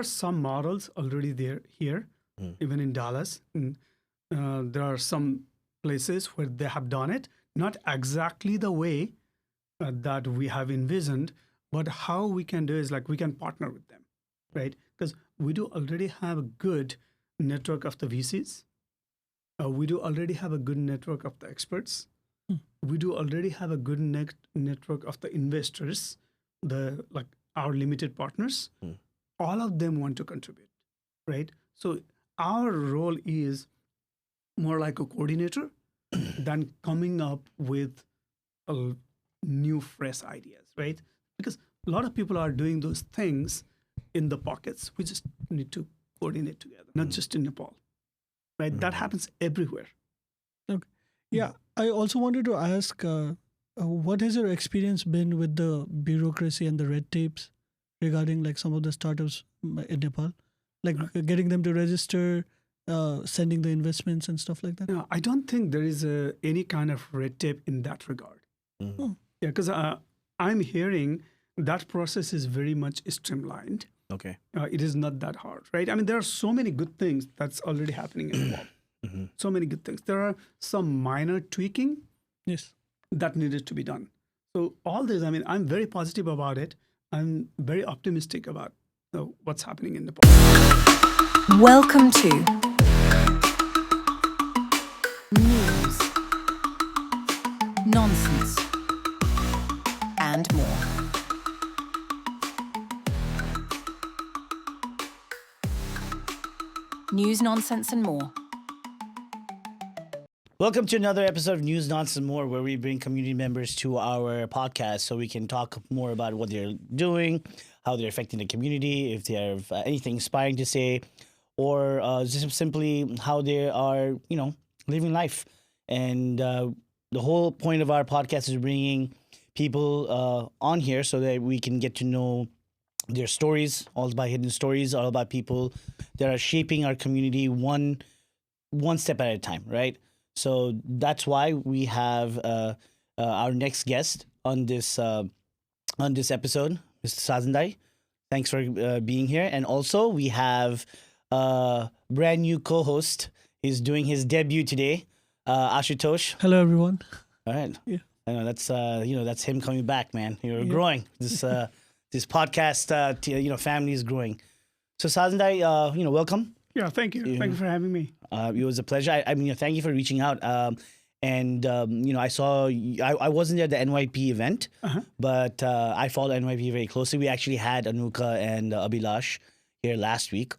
some models already here, even in Dallas. And, there are some places where they have done it, not exactly the way that we have envisioned, but how we can do is like we can partner with them, right? Because we do already have a good network of the VCs. We do already have a good network of the experts. We do already have a good network of the investors, our limited partners. All of them want to contribute, right? So our role is more like a coordinator than coming up with new, fresh ideas, right? Because a lot of people are doing those things in the pockets. We just need to coordinate together, not just in Nepal, right? That happens everywhere. Okay. Yeah. I also wanted to ask, what has your experience been with the bureaucracy and the red tapes regarding like some of the startups in Nepal, like getting them to register, sending the investments and stuff like that? No, I don't think there is any kind of red tape in that regard. Oh. Yeah, because I'm hearing that process is very much streamlined. Okay. It is not that hard, right? I mean, there are so many good things that's already happening in the world. So many good things. There are some minor tweaking Yes. that needed to be done. So all this, I mean, I'm very positive about it. I'm very optimistic about what's happening in Nepal. Welcome to News, Nonsense, and more. News, Nonsense, and more. Welcome to another episode of News, Nonsense, and More, where we bring community members to our podcast so we can talk more about what they're doing, how they're affecting the community, if they have anything inspiring to say, or just simply how they are, living life. And the whole point of our podcast is bringing people on here so that we can get to know their stories, all about hidden stories, all about people that are shaping our community one step at a time, right? So that's why we have our next guest on this episode, Mr. Sajan. Thanks for being here. And also we have a brand new co-host. He's doing his debut today, Ashutosh. Hello, everyone. All right. Yeah. I know that's him coming back, man. You're growing. This podcast, family is growing. So Sajan, welcome. Yeah, thank you. Thank you for having me. It was a pleasure. I mean, thank you for reaching out. I saw I wasn't at the NYP event, but I followed NYP very closely. We actually had Anuka and Abhilash here last week,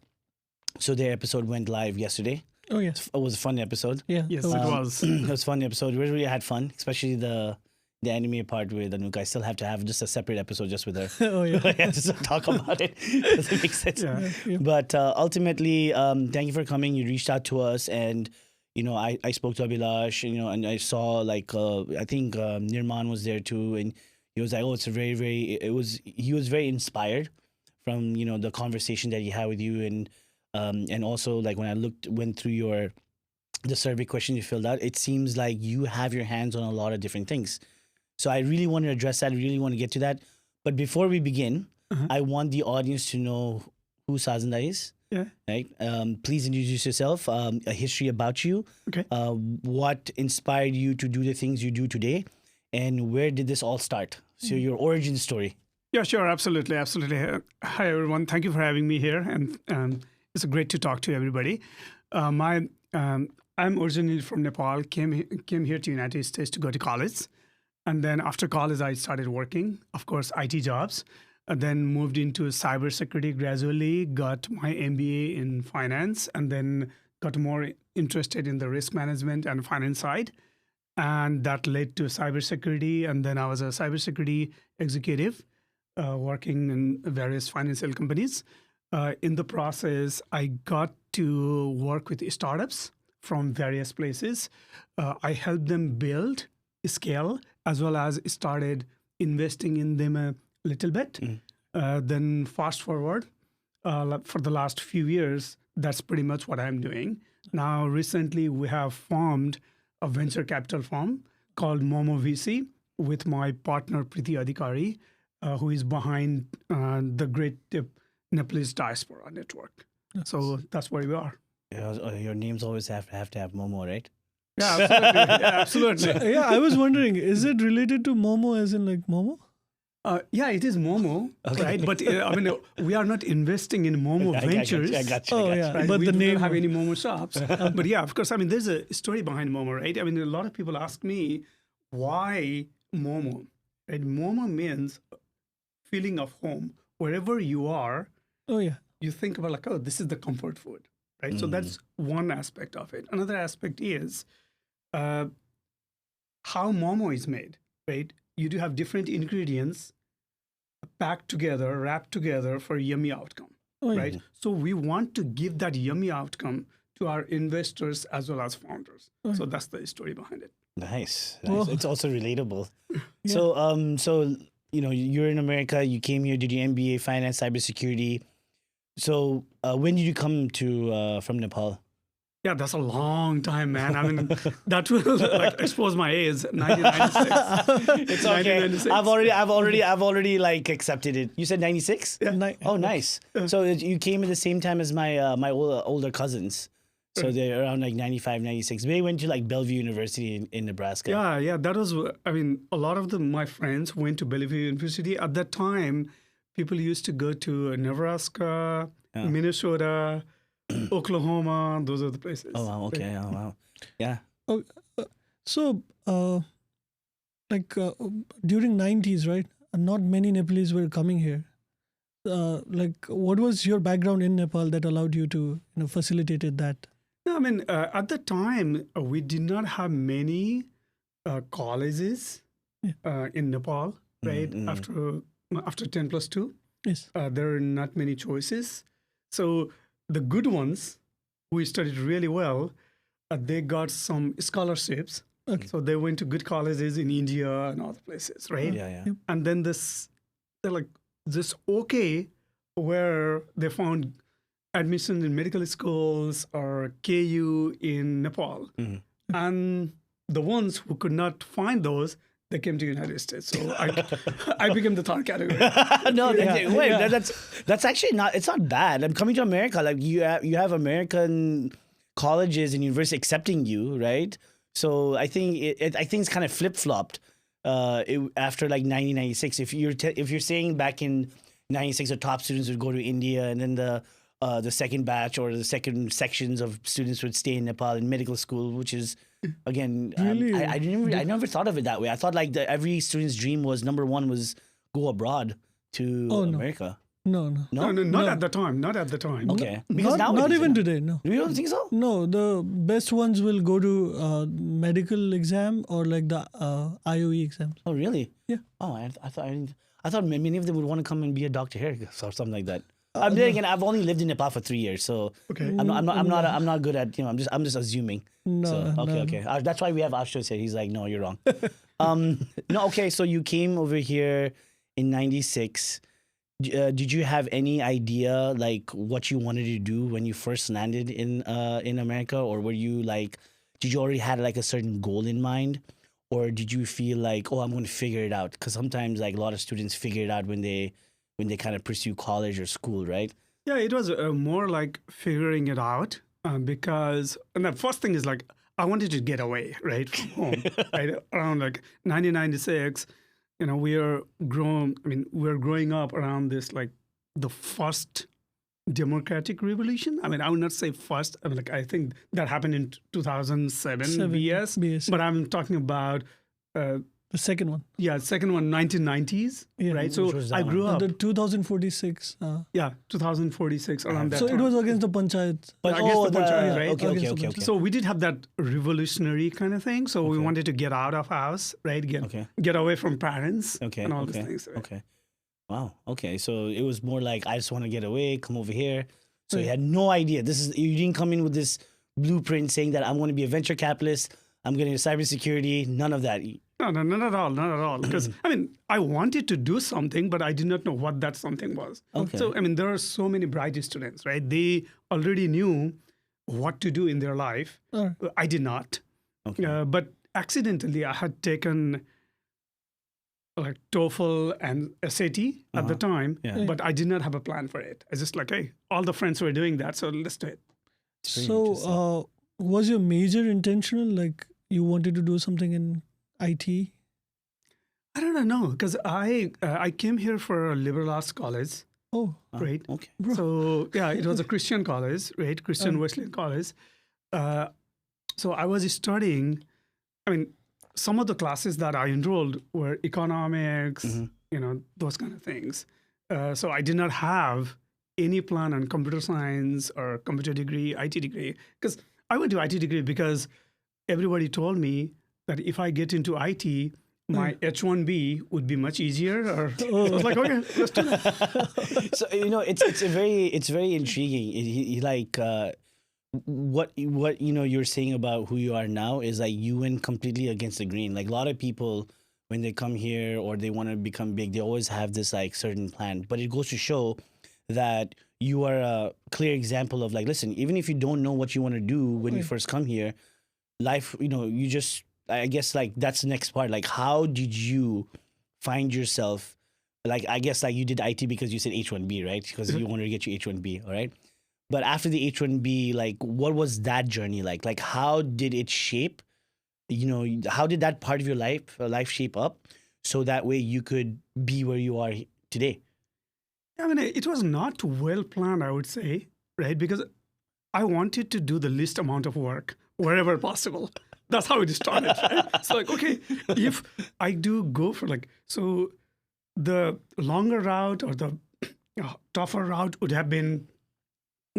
so their episode went live yesterday. Oh, yes. It was a fun episode. Yeah. Yes, it was. It was a fun episode. We really had fun, especially the anime part with Anuka. I still have to have just a separate episode just with her. Oh, yeah. Just to talk about it. Doesn't make sense. Yeah. But ultimately, thank you for coming. You reached out to us, and I spoke to Abhilash, and I saw I think Nirman was there too, and he was like, oh, it's a very, very. He was very inspired from the conversation that he had with you, and also like when I went through the survey question you filled out, it seems like you have your hands on a lot of different things. So I really want to address that. I really want to get to that. But before we begin, I want the audience to know who Sajan is. Yeah. Right. Please introduce yourself. A history about you. Okay. What inspired you to do the things you do today, and where did this all start? So your origin story. Yeah, sure. Absolutely. Hi, everyone. Thank you for having me here. And it's great to talk to everybody. I'm originally from Nepal, came here to United States to go to college. And then after college, I started working, of course, IT jobs. And then moved into cybersecurity gradually, got my MBA in finance, and then got more interested in the risk management and finance side. And that led to cybersecurity. And then I was a cybersecurity executive working in various financial companies. In the process, I got to work with startups from various places. I helped them build, scale, as well as started investing in them a little bit. Then fast forward, for the last few years, that's pretty much what I'm doing. Now, recently, we have formed a venture capital firm called Momo VC with my partner, Priti Adhikari, who is behind the great Nepalese diaspora network. So that's where we are. Your names always have to have Momo, right? Yeah, absolutely. Yeah, absolutely. Yeah, I was wondering, is it related to Momo as in like Momo? Yeah, it is Momo, right? But I mean, we are not investing in Momo Ventures. I got you. Oh, yeah. Right? But We the do name not have of- any Momo shops. But yeah, of course, I mean, there's a story behind Momo, right? I mean, a lot of people ask me, why Momo? Right? Momo means feeling of home. Wherever you are, Oh, yeah. you think about like, oh, this is the comfort food, right? So that's one aspect of it. Another aspect is how Momo is made, right? You do have different ingredients packed together, wrapped together for a yummy outcome, Oh, yeah. right? So we want to give that yummy outcome to our investors as well as founders. So that's the story behind it. Nice. Well- It's also relatable. So you're in America. You came here, did your MBA, finance, cybersecurity. So when did you come to from Nepal? Yeah, that's a long time, man. I mean, that will like expose my age. 1996. It's okay. 1996. I've already like accepted it. You said 96? Yeah. Oh, nice. So you came at the same time as my older cousins. So they're around like 95, 96. They went to like Bellevue University in Nebraska. Yeah. That was, I mean, a lot of my friends went to Bellevue University. At that time, people used to go to Nebraska, Minnesota, Oklahoma. Those are the places. Oh, wow. Okay. Oh, wow. Yeah. So, during 90s, right? Not many Nepalese were coming here. What was your background in Nepal that allowed you to, facilitated that? No, I mean, at the time, we did not have many colleges in Nepal, right? After 10 plus 2, Yes. there are not many choices. So the good ones who studied really well, they got some scholarships. Okay. So they went to good colleges in India and other places, right? Yeah. And then they're like this okay, where they found admission in medical schools or KU in Nepal. And the ones who could not find those, they came to United States. So I became the third category. No, that's actually not. It's not bad. I'm coming to America. Like you have American colleges and universities accepting you, right? So I think it's kind of flip flopped after like 1996. If you're saying back in 96, the top students would go to India, and then the second batch or the second sections of students would stay in Nepal in medical school, which is again, Really? I never thought of it that way. I thought like every student's dream was number one was go abroad to America. No. No, not at the time. Not at the time. Okay, because now Not even today, no. You don't think so? No, the best ones will go to medical exam or like the IOE exams. Oh, really? Yeah. Oh, I thought many of them would want to come and be a doctor here or something like that. Again, I've only lived in Nepal for 3 years, so Okay. I'm not good at I'm just assuming. No, So, no. okay. That's why we have Ashutosh here. He's like, no, you're wrong. No, okay. So you came over here in '96. Did you have any idea like what you wanted to do when you first landed in America, or were you like, did you already had like a certain goal in mind, or did you feel like, oh, I'm going to figure it out? Because sometimes like a lot of students figure it out when they kind of pursue college or school, right? Yeah, it was more like figuring it out because and the first thing is like I wanted to get away, right, from home. Right around like 1996, we're growing up around this like the first democratic revolution. I mean, I would not say first. I mean, like I think that happened in 2007 BS, but I'm talking about. The second one. Yeah, second one, 1990s, Yeah. right? Which So was that I one? grew up. The 2046. 2046 around that So time. it was against the panchayat. I guess the panchayat, right? Okay. So we did have that revolutionary kind of thing. So we wanted to get out of house, right? Get away from parents and all these things. Right? Okay. Wow. Okay. So it was more like I just want to get away, come over here. So you had no idea. You didn't come in with this blueprint saying that I'm going to be a venture capitalist. I'm getting into cybersecurity. None of that. No, not at all. Because I mean, I wanted to do something, but I did not know what that something was. Okay. So I mean, there are so many bright students, right? They already knew what to do in their life. I did not. Okay. But accidentally, I had taken like TOEFL and SAT at the time, Yeah. but I did not have a plan for it. I just like, hey, all the friends were doing that, so let's do it. very So, was your major intentional? Like you wanted to do something in IT? I don't know because I came here for a liberal arts college, Oh, right? Okay. So yeah, it was a Christian college, right? Christian Wesleyan college. So I was studying. I mean, some of the classes that I enrolled were economics, those kind of things. So I did not have any plan on computer science or computer degree, IT degree, because I went to IT degree because everybody told me that if I get into IT, my H-1B would be much easier. Or I was like, okay, let's do that. So it's very intriguing. What you're saying about who you are now is like you went completely against the grain. Like a lot of people when they come here or they want to become big, they always have this like certain plan. But it goes to show that you are a clear example of like, listen, even if you don't know what you want to do when you first come here, life, you just, I guess like that's the next part. Like, how did you find yourself? Like, I guess like you did IT because you said H1B, right? Because you wanted to get your H1B, all right? But after the H1B, like, what was that journey like? Like, how did it shape? How did that part of your life shape up so that way you could be where you are today? I mean, it was not well planned, I would say, right? Because I wanted to do the least amount of work wherever possible. That's how it started, right? It's like, okay, if I do go for so the longer route or the tougher route would have been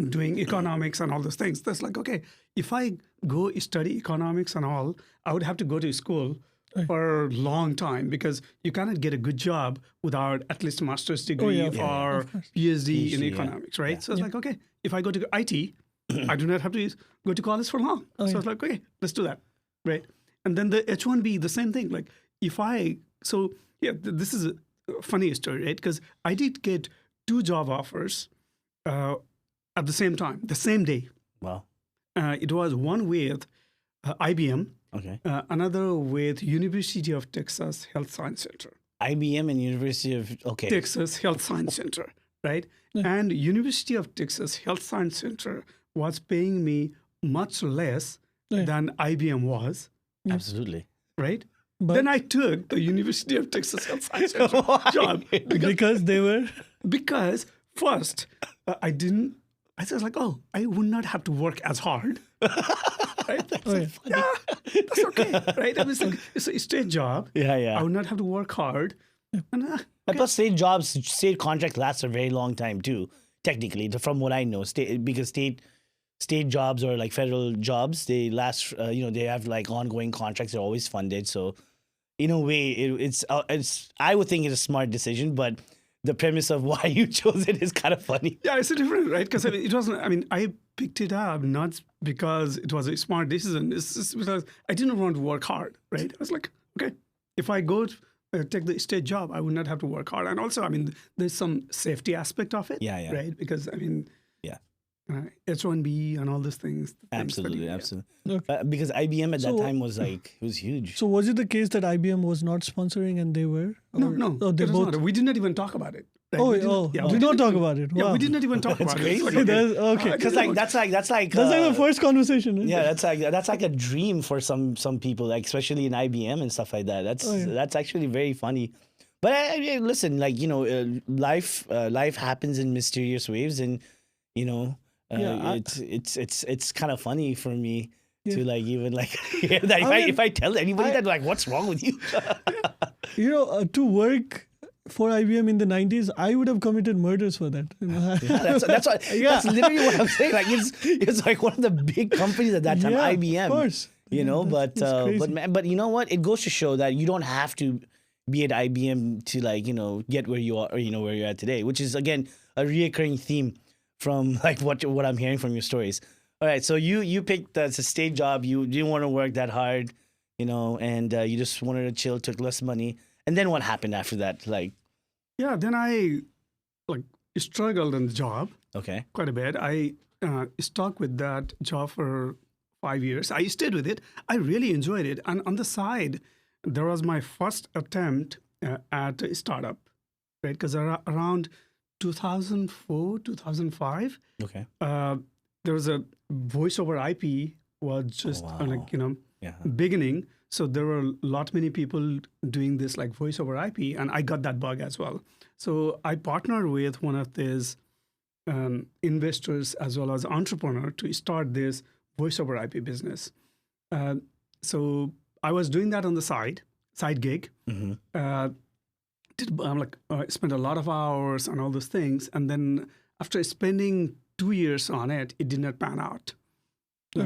doing economics and all those things. That's like, okay, if I go study economics and all, I would have to go to school for a long time because you cannot get a good job without at least a master's degree or PhD in economics, right? So it's like, okay, if I go to IT, I do not have to go to college for long. So it's like, okay, let's do that, right? And then the H-1B, the same thing. Like this is a funny story, right? Because I did get 2 job offers at the same time, the same day. Wow. It was one with IBM, Okay. Another with University of Texas Health Science Center. IBM and University of Texas Health Science Center, right? And University of Texas Health Science Center was paying me much less than IBM was, Absolutely. right? But Then I took the University of Texas Health Science Center job because they were. because first I was like, oh, I would not have to work as hard. Right? That's that's okay. Right? I mean, it's a state job. Yeah. I would not have to work hard. And, But plus state contract lasts a very long time too, technically, from what I know. Because state jobs or like federal jobs, they last, they have like ongoing contracts. They're always funded. So in a way, it's I would think it's a smart decision, but the premise of why you chose it is kind of funny. yeah, it's a different, right? Because it wasn't, I picked it up not because it was a smart decision. It's just because I didn't want to work hard, right? I was like, okay, if I go take the state job, I would not have to work hard. And also, there's some safety aspect of it, Yeah. right? Because, Yeah. H-1B and all those things. Absolutely. Okay. Because IBM at that So- time was like, it was huge. So was it the case that IBM was not sponsoring and they were? No, Oh, they it was both. not. We did not even talk about it. Right? Oh, We did not- we don't talk about it. Yeah, Wow. we did not even talk about it. It's like, crazy. Okay. Because like that's like That's like the first conversation. Isn't yeah, it? that's like a dream for some people, like especially in IBM and stuff like that. That's actually very funny. But I listen, like life happens in mysterious waves, and it's kind of funny for me to like even like hear that if I tell anybody that like what's wrong with you. To work for IBM in the 90s, I would have committed murders for that. That's literally what I'm saying. Like it's like one of the big companies at that time, IBM. Of course. But you know what? It goes to show that you don't have to be at IBM to like get where you are or where you're at today, which is again a reoccurring theme from like what I'm hearing from your stories. All right, so you picked a state job. You didn't want to work that hard, and you just wanted to chill, took less money. And then what happened after that? Like, yeah, then I struggled in the job okay, quite a bit. I stuck with that job for 5 years. I stayed with it. I really enjoyed it. And on the side, there was my first attempt at a startup, right? Because around 2004, 2005, Okay. there was a voice over IP was just Yeah. beginning. So there were a lot many people doing this like voice over IP, and I got that bug as well. So I partnered with one of these investors as well as entrepreneur to start this voice over IP business. So I was doing that on the side gig. Spent a lot of hours on all those things, and then after spending 2 years on it, it did not pan out.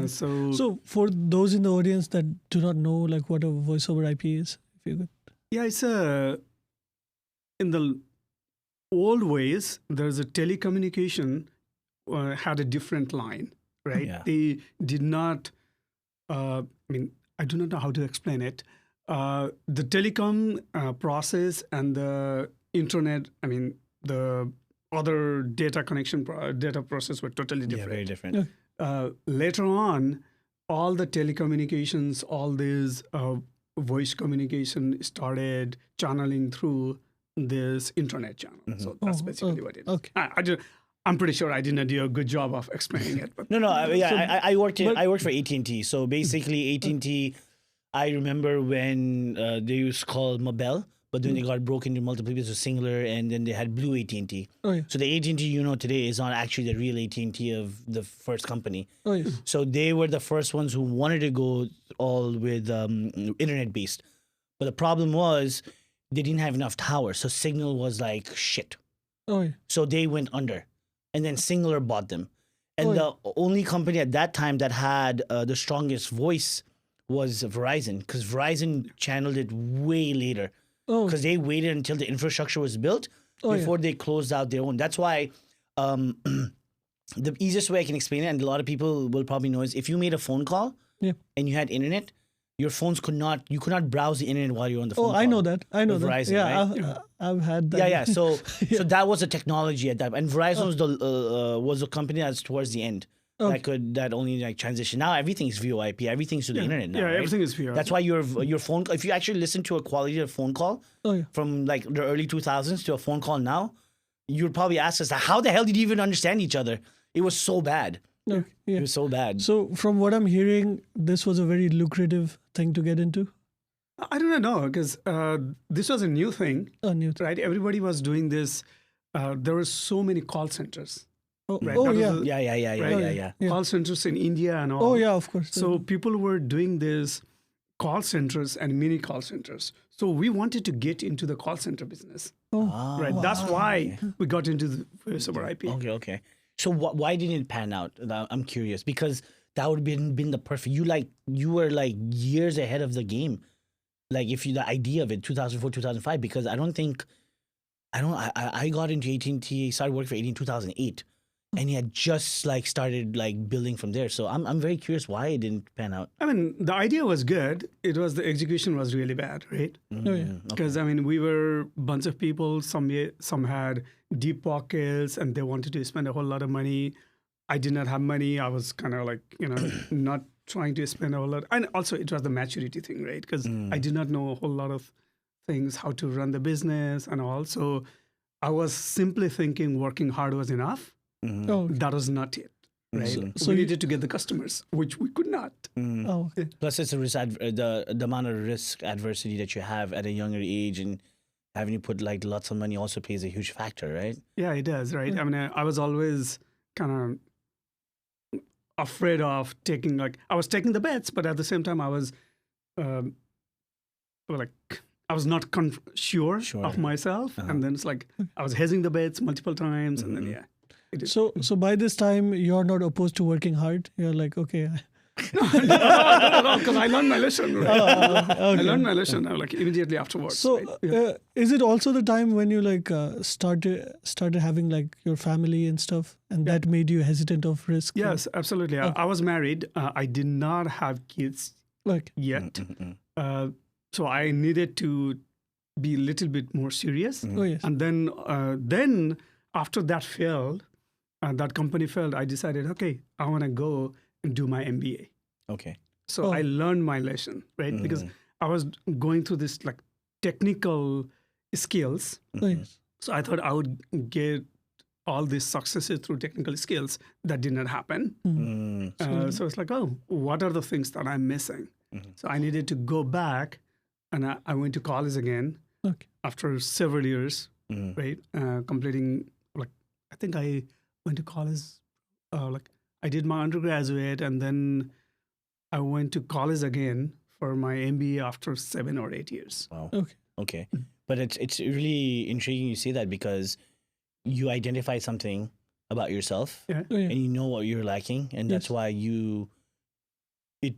So for those in the audience that do not know like what a voice over IP is, if you could. Yeah, it's in the old ways, there's a telecommunication had a different line, right? Yeah. They did not, I do not know how to explain it. The telecom process and the internet, the other data connection, data process were totally different. Yeah, very different. Later on, all the telecommunications, all these voice communication started channeling through this internet channel. So that's basically what it is. Okay. I'm pretty sure I didn't do a good job of explaining it. But No. I worked for AT&T. So basically, AT&T. I remember when they used to call Mobile, but then they got broken into multiple pieces of Singular, and then they had Blue AT&T. Oh, yeah. So the AT&T you know today is not actually the real AT&T of the first company. Oh, yes. So they were the first ones who wanted to go all with internet-based. But the problem was they didn't have enough towers. So Signal was like shit. Oh, yeah. So they went under. And then Singular bought them. And the only company at that time that had the strongest voice was Verizon, because Verizon channeled it way later. Oh. Because they waited until the infrastructure was built before they closed out their own. That's why the easiest way I can explain it, and a lot of people will probably know, is if you made a phone call and you had internet, your phones could not browse the internet while you're on the phone call. I know that. I know that. Verizon, yeah, right? I've had that. Yeah. So that was a technology at that, and Verizon was a company that's towards the end that only like transition. Now everything is VoIP, everything's to the internet now. Yeah, right? everything is VoIP. That's why your phone. If you actually listen to a quality of phone call from like the early 2000s to a phone call now, you'd probably ask us, how the hell did you even understand each other? It was so bad. Okay, yeah. It was so bad. So from what I'm hearing, this was a very lucrative thing to get into. I don't know, because this was a new thing, New right? Everybody was doing this. There were so many call centers. Right? Oh, That yeah. was Yeah. Call centers in India and all. Oh, yeah, of course. So people were doing this call centers and mini call centers. So we wanted to get into the call center business. Right. That's why we got into the voice over IP. Okay. So why didn't it pan out? I'm curious, because that would have been the perfect. You were like years ahead of the game. Like the idea of it, 2004, 2005, because I got into AT&T, started working for AT&T in 2008. And he had just like started like building from there. So I'm very curious why it didn't pan out. The idea was good. It was the execution was really bad, right? Because we were a bunch of people. Some had deep pockets and they wanted to spend a whole lot of money. I did not have money. I was kind of like not trying to spend a whole lot. And also it was the maturity thing, right? Because I did not know a whole lot of things, how to run the business, and also I was simply thinking working hard was enough. That was not it, right? So we needed to get the customers, which we could not. Plus, it's the amount of risk adversity that you have at a younger age, and having to put like lots of money also plays a huge factor, right? Yeah, it does, right? I was always kind of afraid of taking I was taking the bets, but at the same time, I was I was not sure of myself, and then it's like I was hedging the bets multiple times, and then So by this time, you're not opposed to working hard. You're like, okay. No, because I learned my lesson. Right? I learned my lesson immediately afterwards. So right? Is it also the time when you started having like your family and stuff, and that made you hesitant of risk? Yes, absolutely. I was married. I did not have kids yet. So I needed to be a little bit more serious. Oh, yes. And then after that failed, that company failed, I decided, okay, I want to go and do my MBA. Okay. So I learned my lesson, right? Because I was going through this technical skills. Nice. So I thought I would get all these successes through technical skills. That did not happen. So it's like, oh, what are the things that I'm missing? So I needed to go back, and I went to college again Okay. after several years, right? Completing, like, I think I went to college, like I did my undergraduate, and then I went to college again for my MBA after 7 or 8 years. Wow. Okay. Okay. But it's really intriguing you say that, because you identify something about yourself Yeah. Oh, yeah. and you know what you're lacking, and that's Yes. why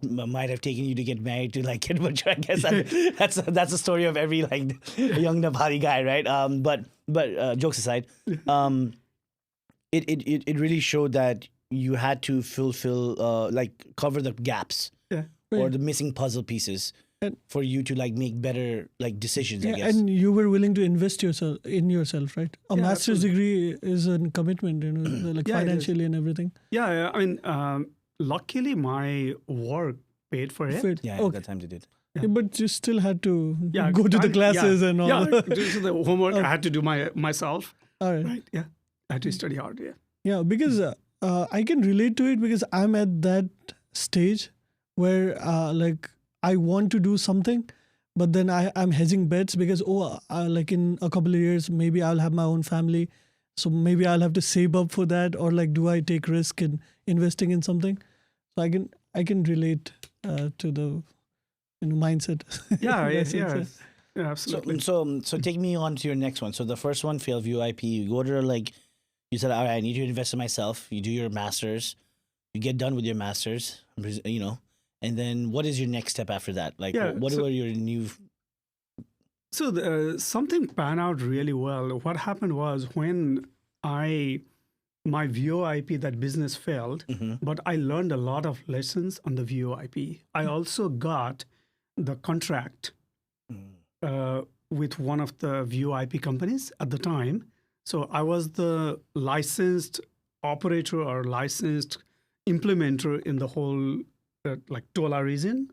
might have taken you to get married to like get mature. I guess that's the story of every like young Nepali guy, right? But jokes aside, it really showed that you had to fulfill like cover the gaps Yeah. or Yeah. the missing puzzle pieces And- for you to like make better like decisions. I Yeah, guess. and you were willing to invest in yourself, right? A Yeah, master's degree is a commitment, like Yeah, it is. financially and everything. Yeah, I mean, luckily my work paid for it. Fit. Yeah, Okay. at that time they did. Yeah, but you still had to Yeah, go to the yeah, classes and all. Yeah, due to the homework I had to do myself. All right. Right. Yeah, I had to study hard. Yeah. Yeah, because I can relate to it because I'm at that stage where like I want to do something, but then I'm hedging bets because like in a couple of years maybe I'll have my own family, so maybe I'll have to save up for that, or like do I take risk in investing in something? So I can relate to the mindset. Yeah. in that Yeah. sense, Yeah. yeah. Yeah, absolutely. So take me on to your next one. So the first one failed VoIP. You go to like, you said, all right, I need to invest in myself. You do your masters, you get done with your masters, you know, and then what is your next step after that? Like, Yeah, what so- were your new? So something panned out really well. What happened was when my VoIP, that business failed, but I learned a lot of lessons on the VoIP. I also got the contract with one of the VoIP companies at the time. So I was the licensed operator or licensed implementer in the whole like TOLA region,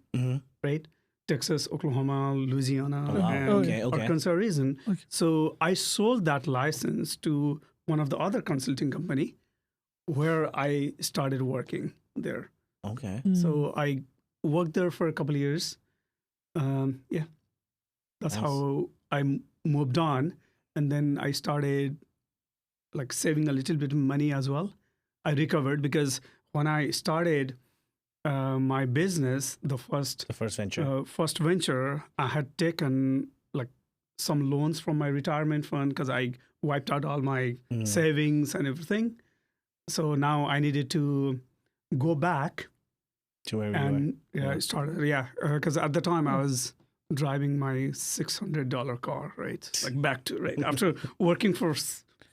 right? Texas, Oklahoma, Louisiana, Oh, wow. and Okay, okay. Arkansas region. Okay. So I sold that license to one of the other consulting company where I started working there. Okay. So I worked there for a couple of years. Yeah, that's Nice. how I moved on. And then I started like saving a little bit of money as well. I recovered because when I started my business, the first venture. I had taken like some loans from my retirement fund because I wiped out all my savings and everything. So now I needed to go back To where we and were. I started because at the time I was driving my $600 car, right? Like back to right after working for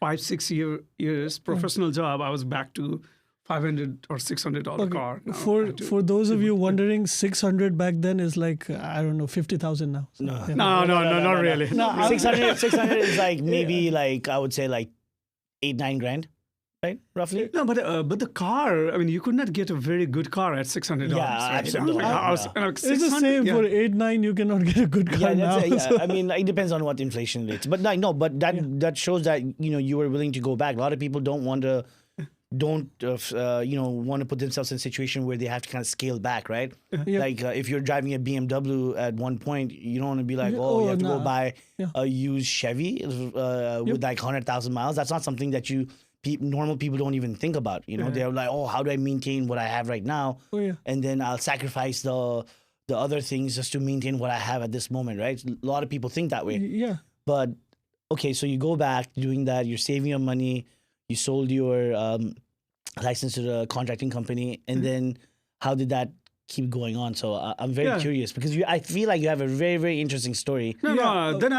5-6 years professional job, I was back to $500 or $600 car. Now I had to- For those of you wondering, 600 back then is like I don't know 50,000 now. So, No. yeah. No, not really. No, I- 600 is like maybe like I would say like 8-9 grand, right? Roughly. No, but the car, I mean, you could not get a very good car at $600. Yeah, right? absolutely. Like, It's the 600, same yeah. for 8-9. You cannot get a good car Yeah, now. that's so- I mean, it depends on what inflation rates. But but that shows that you were willing to go back. A lot of people don't want to put themselves in a situation where they have to kind of scale back, right? Yeah. Like if you're driving a BMW at one point, you don't want to be like, Yeah, you have to go nah. buy Yeah. a used Chevy with like 100,000 miles. That's not something that normal people don't even think about. They're like, how do I maintain what I have right now? Oh, yeah. And then I'll sacrifice the other things just to maintain what I have at this moment, right? A lot of people think that way. Yeah. But okay, so you go back doing that. You're saving your money. You sold your license to the contracting company, and then how did that keep going on? So I'm very Yeah. curious because I feel like you have a very, very interesting story. No, Yeah, no. Then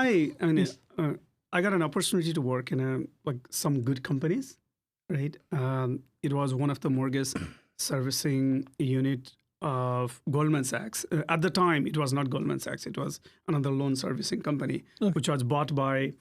I got an opportunity to work in some good companies, right? It was one of the mortgage servicing unit of Goldman Sachs. At the time, it was not Goldman Sachs. It was another loan servicing company, which was bought by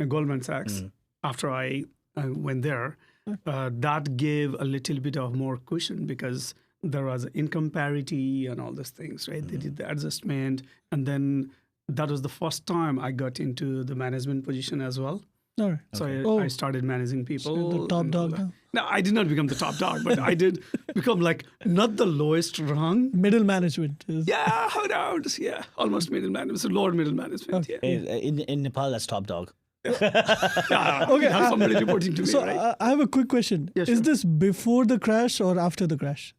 Goldman Sachs after I went there. That gave a little bit of more cushion because there was income parity and all those things, right? They did the adjustment, and then that was the first time I got into the management position as well. All right. So Okay. I started managing people. So the top and, dog now? No, I did not become the top dog, but I did become like not the lowest rung. Middle management. Yeah, around, yeah, almost middle management, so lower middle management. Okay. Yeah. In Nepal, that's top dog. Yeah, Okay, have somebody reporting to me, So right? I have a quick question. Yeah, Is sure. this before the crash or after the crash?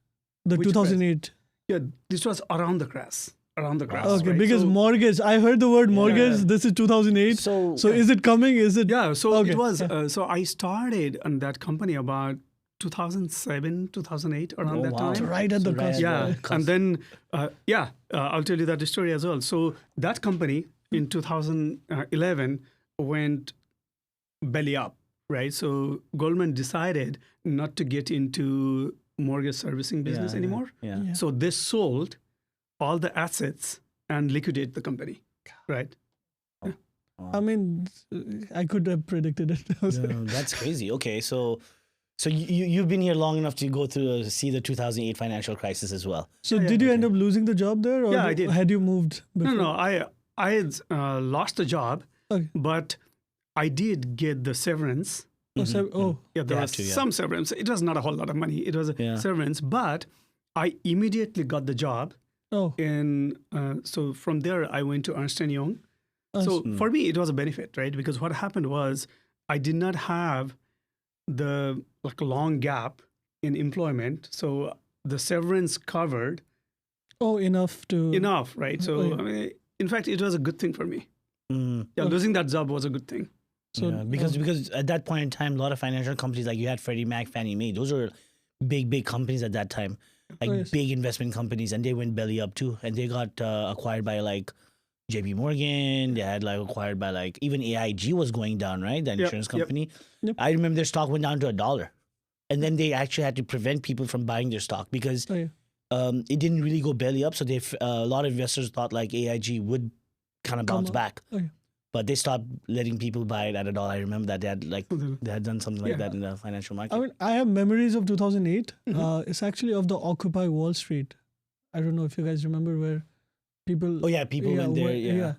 The Which 2008. Yeah, this was around the crash. Around the crash. Okay, right? because So- mortgage. I heard the word mortgage. Yeah. This is 2008. So, So is it coming? Is it? Yeah, so Okay, it was. yeah. So I started on that company about 2007, 2008, around that wow. time. Right at the cusp. Yeah, cusp. and then I'll tell you that story as well. So that company in 2011 went belly up, right? So Goldman decided not to get into mortgage servicing business anymore. Yeah. Yeah. So they sold all the assets and liquidate the company, right? I mean, I could have predicted it. I was like, No, that's crazy. Okay, so you've been here long enough to go through see the 2008 financial crisis as well. so Yeah, did you end up losing the job there, or Yeah, I did. had you moved? Before? No, I had lost the job, Okay. but I did get the severance. Oh, Yeah, there You was have to, yeah. some severance. It was not a whole lot of money. It was a Yeah. severance, but I immediately got the job. oh. And so from there, I went to Ernst & Young. So for me, it was a benefit, right? Because what happened was I did not have the long gap in employment. So the severance covered Oh, enough to. enough, right? So yeah. I mean, in fact, it was a good thing for me. Mm. Yeah, losing that job was a good thing. So, Yeah, because at that point in time, a lot of financial companies like you had Freddie Mac, Fannie Mae, those were big companies at that time, like yes. big investment companies, and they went belly up too, and they got acquired by like JP Morgan. They had like acquired by like even AIG was going down, right? That insurance yep. company. Yep. I remember their stock went down to $1, and then they actually had to prevent people from buying their stock because Oh, yeah. it didn't really go belly up. So they a lot of investors thought like AIG would kind of Come bounce up. back. Oh, yeah. But they stopped letting people buy it at $1. I remember that they had done something like Yeah. that in the financial market. I mean, I have memories of 2008. Mm-hmm. It's actually of the Occupy Wall Street. I don't know if you guys remember where people. Oh yeah, people went there. Yeah,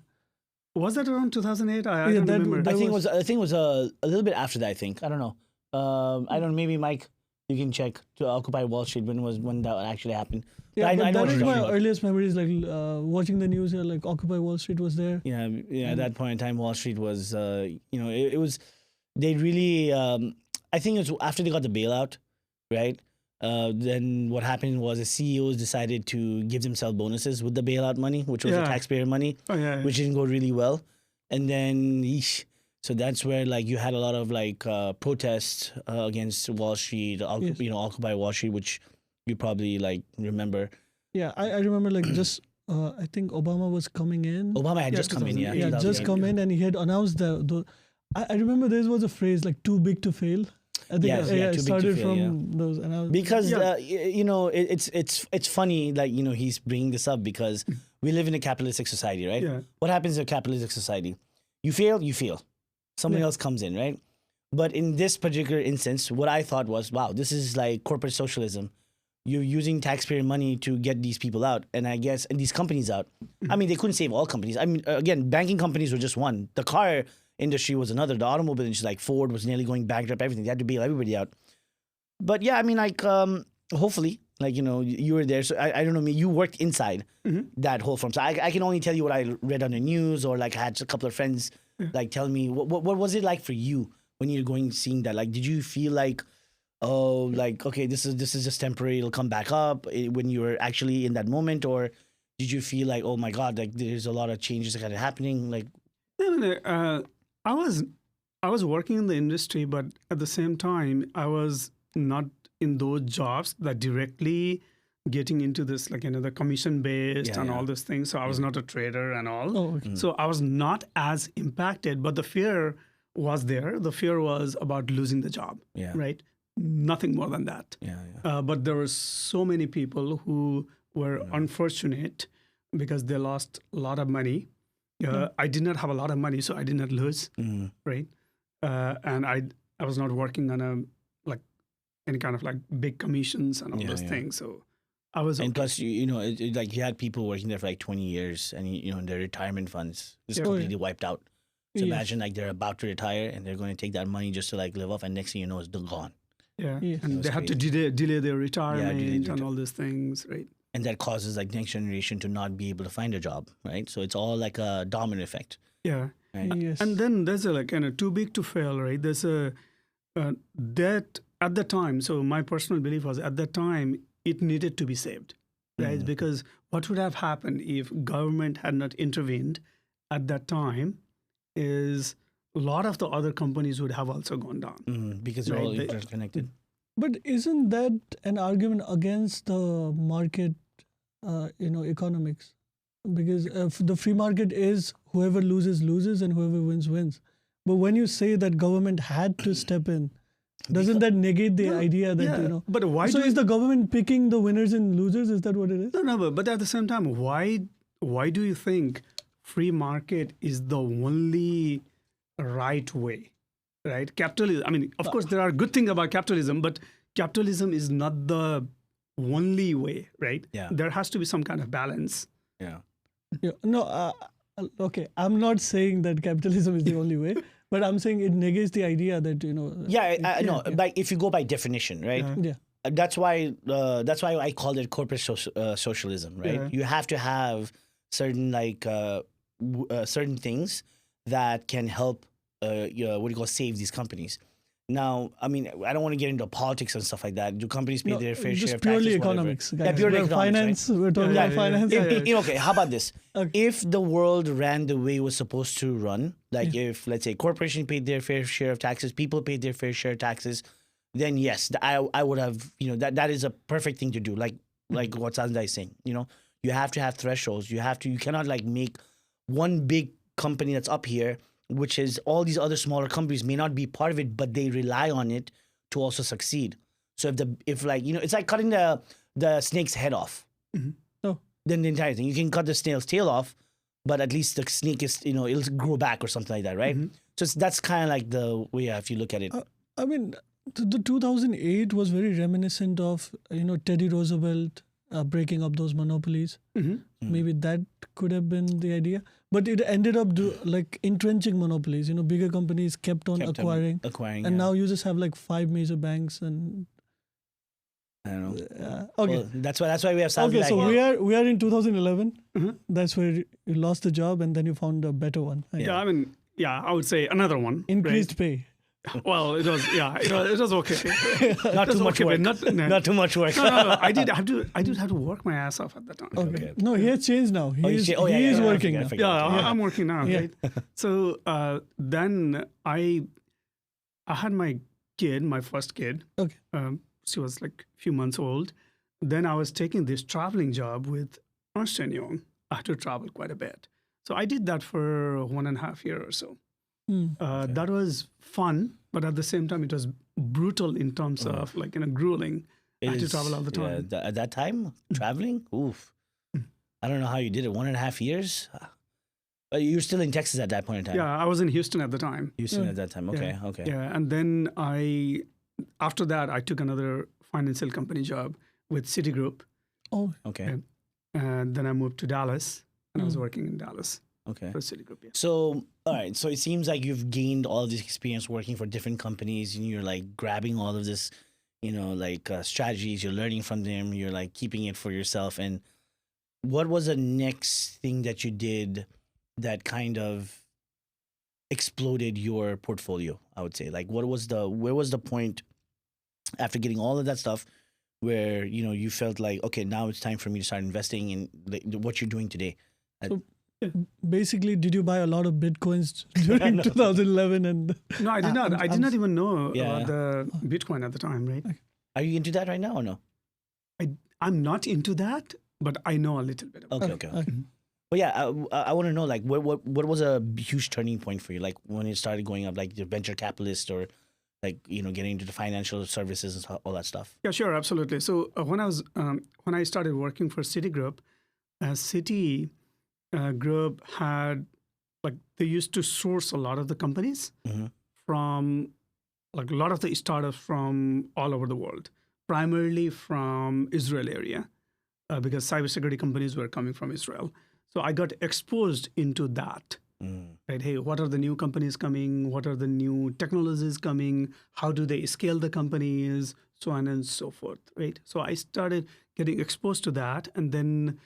Was that around 2008? I Yeah, don't that- remember. that I think it was a little bit after that. I think I don't know. I don't know. Maybe Mike, you can check to Occupy Wall Street when that actually happened. Yeah, I but know that what is you're my talking about. earliest memories. Like watching the news here, like Occupy Wall Street was there. Yeah. At that point in time, Wall Street was, it was. They really. I think it was after they got the bailout, right? Then what happened was the CEOs decided to give themselves bonuses with the bailout money, which was the Yeah. taxpayer money, Oh, yeah. which didn't go really well. And then, so that's where like you had a lot of like protests against Wall Street, Yes. Occupy Wall Street, which you probably like remember. Yeah, I remember like just I think Obama was coming in. Obama had Yeah, just come in, yeah. 2008. Yeah, just 2008. come in, and he had announced the I remember there was a phrase like "too big to fail." I think Yes, yeah, it too big to started fail, from yeah. those. And I was, Because Yeah. it's funny like he's bringing this up because we live in a capitalistic society, right? Yeah. What happens in a capitalistic society? You fail. Somebody Yeah. else comes in, right? But in this particular instance, what I thought was, wow, this is like corporate socialism. You're using taxpayer money to get these people out, and these companies out. I mean, they couldn't save all companies. I mean, again, banking companies were just one. The car industry was another. The automobile industry, like Ford, was nearly going bankrupt. Everything, they had to bail everybody out. But yeah, I mean, like, hopefully, like you were there. So I don't know. You worked inside that whole firm. So I can only tell you what I read on the news, or like I had a couple of friends like tell me what was it like for you when you're going seeing that. Like, did you feel like, oh, like, okay, this is just temporary, it'll come back up when you were actually in that moment? Or did you feel like, oh my God, like there's a lot of changes that are happening? Like, I mean, I was working in the industry, but at the same time, I was not in those jobs that directly getting into this, like, the commission based and all those things. So I was not a trader and all. oh, okay. So I was not as impacted, but the fear was there. The fear was about losing the job, Yeah. right? Nothing more than that. yeah. But there were so many people who were unfortunate because they lost a lot of money. I did not have a lot of money, so I did not lose, right? And I was not working on any kind of like big commissions and all those things. So I was And okay. plus, like you had people working there for like 20 years, and their retirement funds just Yeah. completely wiped out. So Yes. imagine like they're about to retire and they're going to take that money just to like live off, and next thing you know, it's gone. Yeah, Yes. and That they was had to delay their retirement and all these things, right? And that causes like next generation to not be able to find a job, right? So it's all like a domino effect, Yeah, right? Yes. and then there's a too big to fail, right? There's a that at the time. So my personal belief was at that time it needed to be saved, right? Because what would have happened if government had not intervened at that time is a lot of the other companies would have also gone down. Because they're all Right, interconnected. But isn't that an argument against the market, economics? Because the free market is whoever loses, loses, and whoever wins, wins. But when you say that government had to step in, doesn't that negate the idea that, Yeah, but why So do is the government picking the winners and losers? Is that what it is? No, but at the same time, why do you think free market is the only right way, right? Capitalism. I mean, of course, there are good things about capitalism, but capitalism is not the only way, right? Yeah. There has to be some kind of balance. Yeah. Yeah. No, okay. I'm not saying that capitalism is the only way, but I'm saying it negates the idea that, Yeah, I know. But if you go by definition, right? Yeah. That's why I called it corporate socialism, right? Yeah. You have to have certain certain things that can help save these companies. Now, I mean, I don't want to get into politics and stuff like that. Do companies pay their fair share just of taxes? purely Whatever. economics. Yeah, Guys. purely We're economics, finance. right? We're talking about finance. Okay, how about this? Okay. If the world ran the way it was supposed to run, like if, let's say, corporation paid their fair share of taxes, people paid their fair share of taxes, then yes, I would have, that is a perfect thing to do. Like what Sajan is saying, you have to have thresholds. You cannot like make one big company that's up here, which is all these other smaller companies may not be part of it, but they rely on it to also succeed. So if it's like cutting the snake's head off. Oh. Then the entire thing. You can cut the snail's tail off, but at least the snake is, it'll grow back or something like that, right? So that's kind of like the way if you look at it. I mean, the 2008 was very reminiscent of, Teddy Roosevelt breaking up those monopolies. Maybe that could have been the idea. But it ended up entrenching monopolies. Bigger companies kept on acquiring. And now you just have like 5 major banks and... I don't know. Okay. Well, that's why we have Sajan. Okay, so here. we are in 2011. That's where you lost the job and then you found a better one. Yeah, I mean, I would say another one. Increased pay. Well, it was it was okay. Not too much work. Not too much work. No. I did have to work my ass off at the time. Okay. No, he has changed now. He is I working now. I'm working now, right? So then I had my first kid. Okay. She was like a few months old. Then I was taking this traveling job with Ernst & Young. I had to travel quite a bit. So I did that for 1.5 years or so. That was fun, but at the same time, it was brutal in terms of grueling. I had to travel all the time. Yeah, at that time, traveling, oof. I don't know how you did it. 1.5 years. You were still in Texas at that point in time. Yeah, I was in Houston at the time. Houston at that time. Okay. Yeah, and then after that, I took another financial company job with Citigroup. Oh, okay. And then I moved to Dallas, and I was working in Dallas. Okay. For Citigroup, yeah. So, all right. So it seems like you've gained all of this experience working for different companies, and you're like grabbing all of this, strategies. You're learning from them. You're like keeping it for yourself. And what was the next thing that you did that kind of exploded your portfolio? I would say, like, where was the point after getting all of that stuff where you felt like, okay, now it's time for me to start investing in what you're doing today? So basically, did you buy a lot of Bitcoins during 2011? And no, I did not. I did not even know Yeah. about the Bitcoin at the time, right? Are you into that right now or no? I'm not into that, but I know a little bit about it. Okay. But yeah, I want to know, like, what was a huge turning point for you? Like, when it started going up, like the venture capitalist or, like, getting into the financial services and all that stuff? Yeah, sure, absolutely. So when I started working for Citigroup, Citigroup had, like, they used to source a lot of the companies from, like, a lot of the startups from all over the world, primarily from Israel area. because cybersecurity companies were coming from Israel. So I got exposed into that. Right? Hey, what are the new companies coming? What are the new technologies coming? How do they scale the companies? So on and so forth. Right? So I started getting exposed to that, and then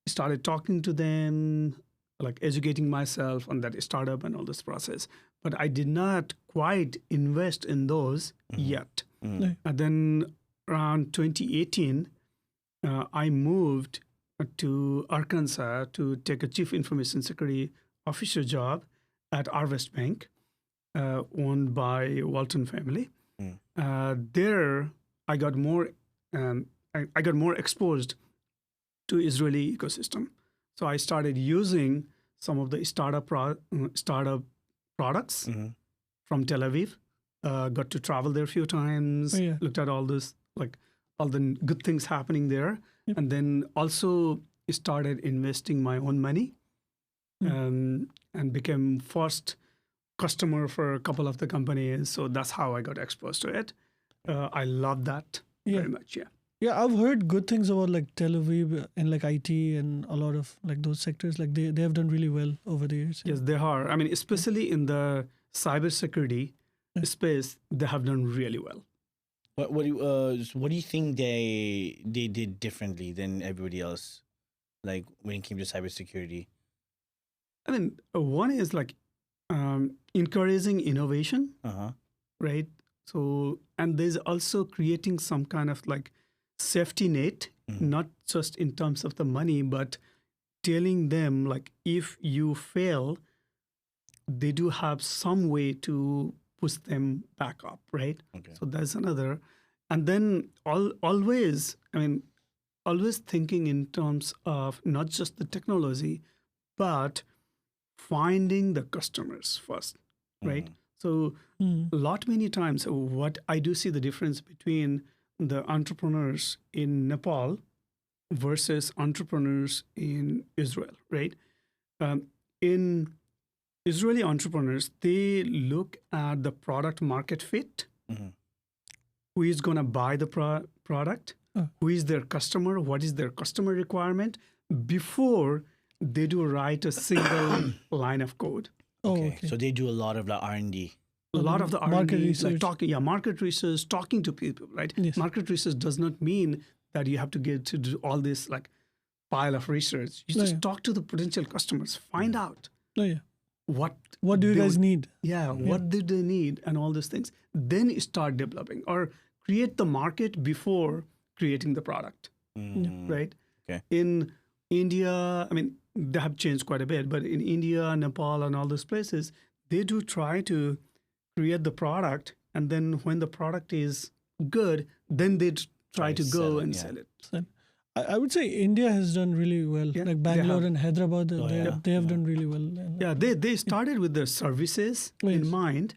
started talking to them, like educating myself on that startup and all this process. But I did not quite invest in those yet. And then around 2018, I moved to Arkansas to take a chief information security officer job at Harvest Bank, owned by Walton family. There, I got more exposed to Israeli ecosystem. So I started using some of the startup products from Tel Aviv. Got to travel there a few times. Looked at all this, like all the good things happening there, and then also started investing my own money, and became first customer for a couple of the companies. So that's how I got exposed to it. I love that very much. Yeah, I've heard good things about like Tel Aviv and like IT and a lot of like those sectors. Like they have done really well over the years. Yes, they are. I mean, especially in the cybersecurity space, they have done really well. What do you think they did differently than everybody else, like when it came to cybersecurity? I mean, one is like encouraging innovation, right? So, and there's also creating some kind of like safety net, not just in terms of the money, but telling them like if you fail, they do have some way to push them back up, right? So that's another. And then always thinking in terms of not just the technology, but finding the customers first, right? So many times what I do see the difference between the entrepreneurs in Nepal versus entrepreneurs in Israel, right? In Israeli entrepreneurs, they look at the product market fit, who is going to buy the product, who is their customer, what is their customer requirement, before they do write a single line of code. Okay. So they do a lot of the R&D. A lot of the market R&D, research. like market research, talking to people, right? Yes. Market research does not mean that you have to get to do all this like pile of research. You just talk to the potential customers, find out what do you guys need? What do they need and all these things. Then start developing or create the market before creating the product, right? Okay. In India, I mean, they have changed quite a bit, but in India, Nepal, and all those places, they do try to create the product, and then when the product is good, then they try to go and sell it. I would say India has done really well. Like Bangalore and Hyderabad, they have done really well. Yeah, they started with their services in mind,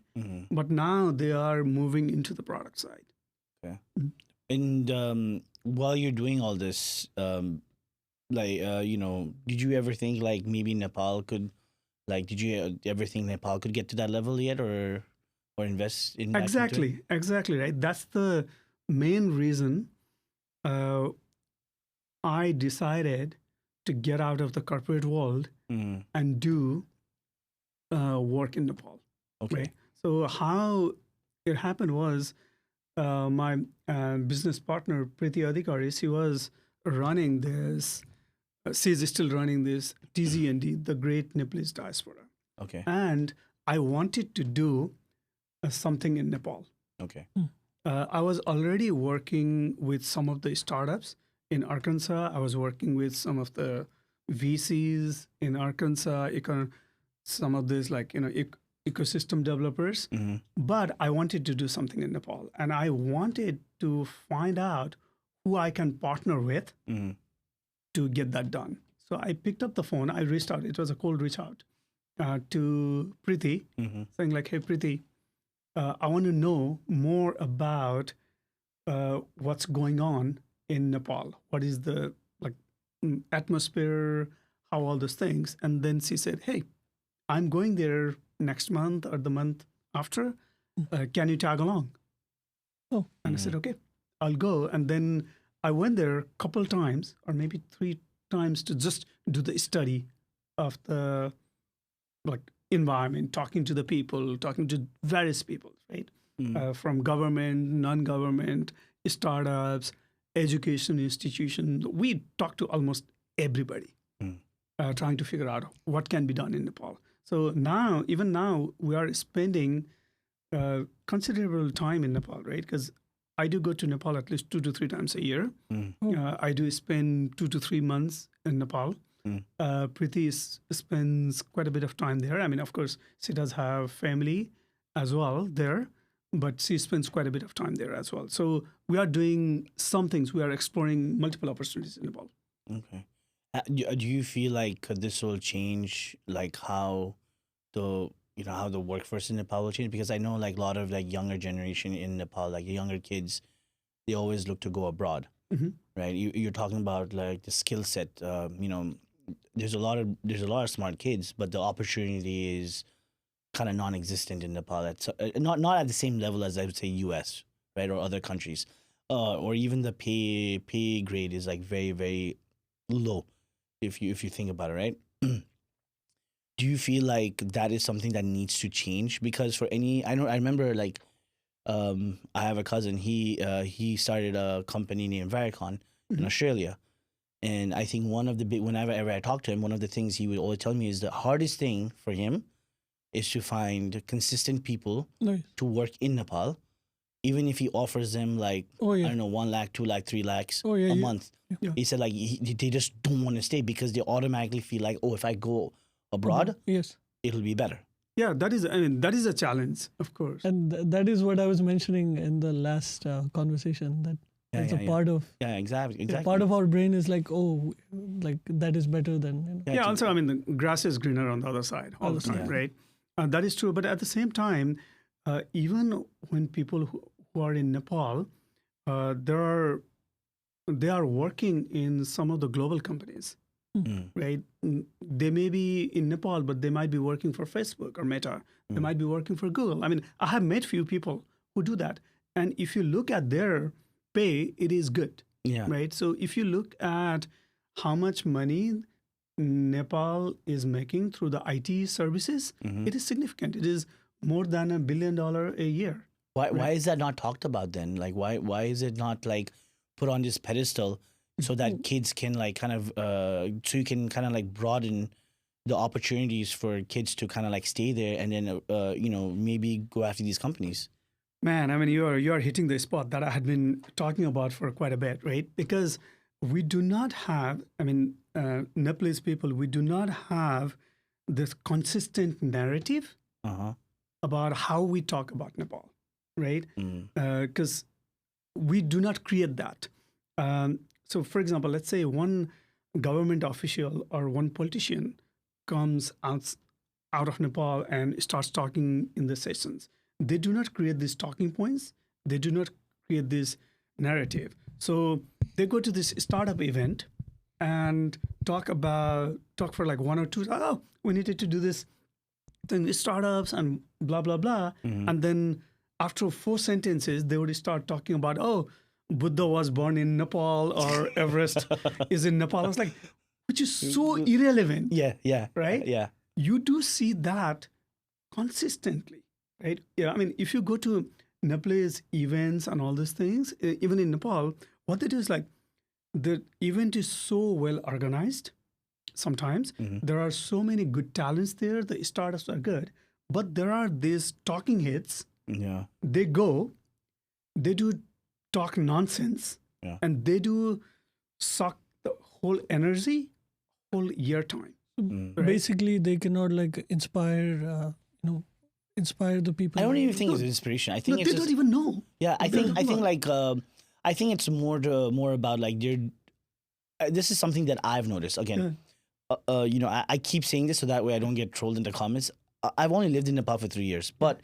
but now they are moving into the product side. Okay. And while you're doing all this, did you ever think like maybe Nepal could, like, did you ever think Nepal could get to that level yet, or invest in that? Exactly, right. That's the main reason I decided to get out of the corporate world and do work in Nepal. Okay. Right? So how it happened was my business partner, Priti Adhikari, she was running this, she's still running this TZND, the Great Nepalese Diaspora. Okay. And I wanted to do something in Nepal. Okay. I was already working with some of the startups in Arkansas. I was working with some of the VCs in Arkansas, some of these ecosystem developers. But I wanted to do something in Nepal, and I wanted to find out who I can partner with to get that done. So I picked up the phone. I reached out. It was a cold reach out to Priti, saying like, "Hey, Priti, I want to know more about what's going on in Nepal. What is the atmosphere, how all those things." And then she said, "Hey, I'm going there next month or the month after. Can you tag along?" Oh. And I said, "Okay, I'll go." And then I went there a couple times, or maybe 3 times, to just do the study of the environment, talking to the people, talking to various people, right? From government, non-government, startups, education institution. We talk to almost everybody, trying to figure out what can be done in Nepal. So now, even now, we are spending considerable time in Nepal, right? Because I do go to Nepal at least 2 to 3 times a year. I do spend 2 to 3 months in Nepal. Priti spends quite a bit of time there. I mean, of course, she does have family as well there, but she spends quite a bit of time there as well. So we are doing some things. We are exploring multiple opportunities in Nepal. Okay. Do you feel like this will change, like how the how the workforce in Nepal will change? Because I know like a lot of like younger generation in Nepal, like younger kids, they always look to go abroad, right? You're talking about like the skill set. There's a lot of smart kids, but the opportunity is kind of non-existent in Nepal. It's not at the same level as I would say U.S. right, or other countries, or even the pay grade is like very, very low if you think about it, right? Do you feel like that is something that needs to change? Because I remember like I have a cousin. He started a company named Varicon in Australia, and I think whenever I talk to him, one of the things he would always tell me is the hardest thing for him is to find consistent people to work in Nepal, even if he offers them like I don't know 1 lakh, 2 lakh, 3 lakhs a month. Yeah. He said like they just don't want to stay because they automatically feel like, oh, if I go abroad, it'll be better. Yeah, that is a challenge, of course. And that is what I was mentioning in the last conversation, that it's a part of exactly. part of our brain is like, oh, like that is better than Also, I mean, the grass is greener on the other side all the time, right? That is true. But at the same time, even when people who are in Nepal, they are working in some of the global companies, right? They may be in Nepal, but they might be working for Facebook or Meta. They might be working for Google. I mean, I have met few people who do that. And if you look at their pay, it is good, right? So if you look at how much money Nepal is making through the IT services, it is significant. It is more than $1 billion a year. Why is that not talked about then? Like why is it not like put on this pedestal so that kids can like kind of so you can kind of like broaden the opportunities for kids to kind of like stay there and then maybe go after these companies? Man, I mean, you are hitting the spot that I had been talking about for quite a bit, right? Because we do not have, Nepalese people, we do not have this consistent narrative about how we talk about Nepal, right? Because we do not create that. So, for example, let's say one government official or one politician comes out of Nepal and starts talking in the sessions. They do not create these talking points. They do not create this narrative. So they go to this startup event and talk for like 1 or 2. Oh, we needed to do this thing with startups and blah blah blah. And then after 4 sentences, they would start talking about, oh, Buddha was born in Nepal or Everest is in Nepal. I was like, which is so irrelevant. Yeah. Right? Yeah. You do see that consistently, right? Yeah. I mean, if you go to Nepalese events and all these things, even in Nepal, what they do is like the event is so well organized. Sometimes there are so many good talents there. The startups are good, but there are these talking heads. Yeah. They do talk nonsense, and they do suck the whole energy, whole year time. Right? Basically, they cannot like inspire the people. I don't even think it's inspiration. I think they don't even know. Yeah, I think like I think it's more about like this is something that I've noticed again. I keep saying this so that way I don't get trolled in the comments. I've only lived in Nepal for 3 years, but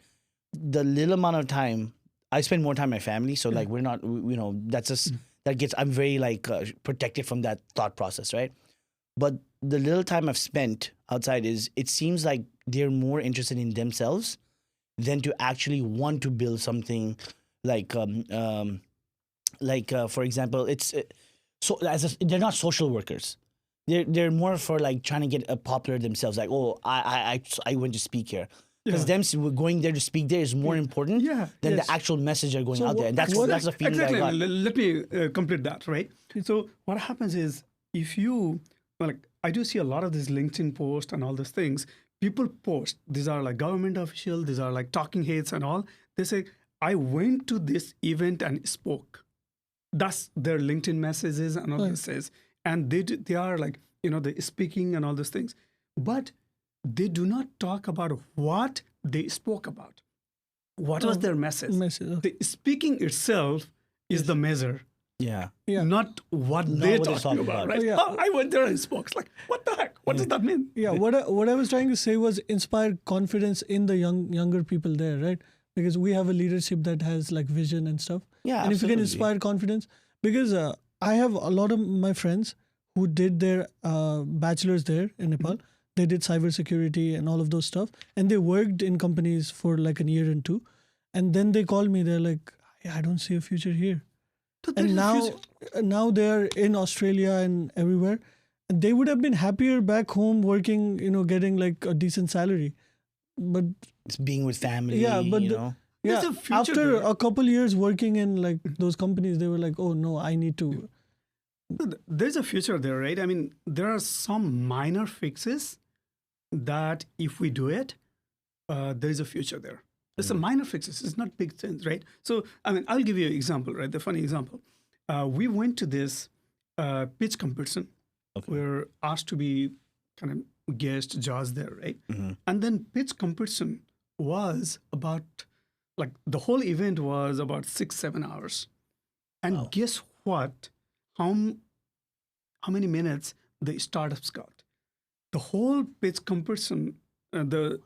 the little amount of time I spend more time with my family, so like we're not, that's just that gets. I'm very like protected from that thought process, right? But the little time I've spent outside it seems like they're more interested in themselves than to actually want to build something like for example, it's they're not social workers. They're more for like trying to get a popular themselves. Like, oh, I went to speak here. Because them going there to speak there is more important than the actual message they're going out there. And that's the feeling exactly. I got. Let me complete that, right? So what happens is if you, I do see a lot of these LinkedIn posts and all these things. People post, these are like government officials, these are like talking heads and all. They say, I went to this event and spoke. That's their LinkedIn messages and all this says. And they are like, they're speaking and all those things. But they do not talk about what they spoke about. What was their message? The speaking itself is the measure. Yeah. Not what they're talking about, right? I went there and spoke. It's like, what the heck? What does that mean? Yeah, what I was trying to say was inspire confidence in the younger people there, right? Because we have a leadership that has like vision and stuff. Yeah, and if you can inspire confidence, because I have a lot of my friends who did their bachelor's there in Nepal. They did cybersecurity and all of those stuff. And they worked in companies for like a year and two. And then they called me. They're like, I don't see a future here. And now they're in Australia and everywhere. And they would have been happier back home working, getting like a decent salary. But it's being with family, after a couple years working in like those companies, they were like, oh no, I need to. There's a future there, right? I mean, there are some minor fixes that if we do it, there is a future there. There's some minor fixes. It's not big things, right? So, I mean, I'll give you an example, right? The funny example. We went to this pitch competition. Okay. We were asked to be kind of guest judge there, right? And then pitch competition was about, like, the whole event was about 6-7 hours. And guess what? How many minutes the startups got? The whole pitch competition, the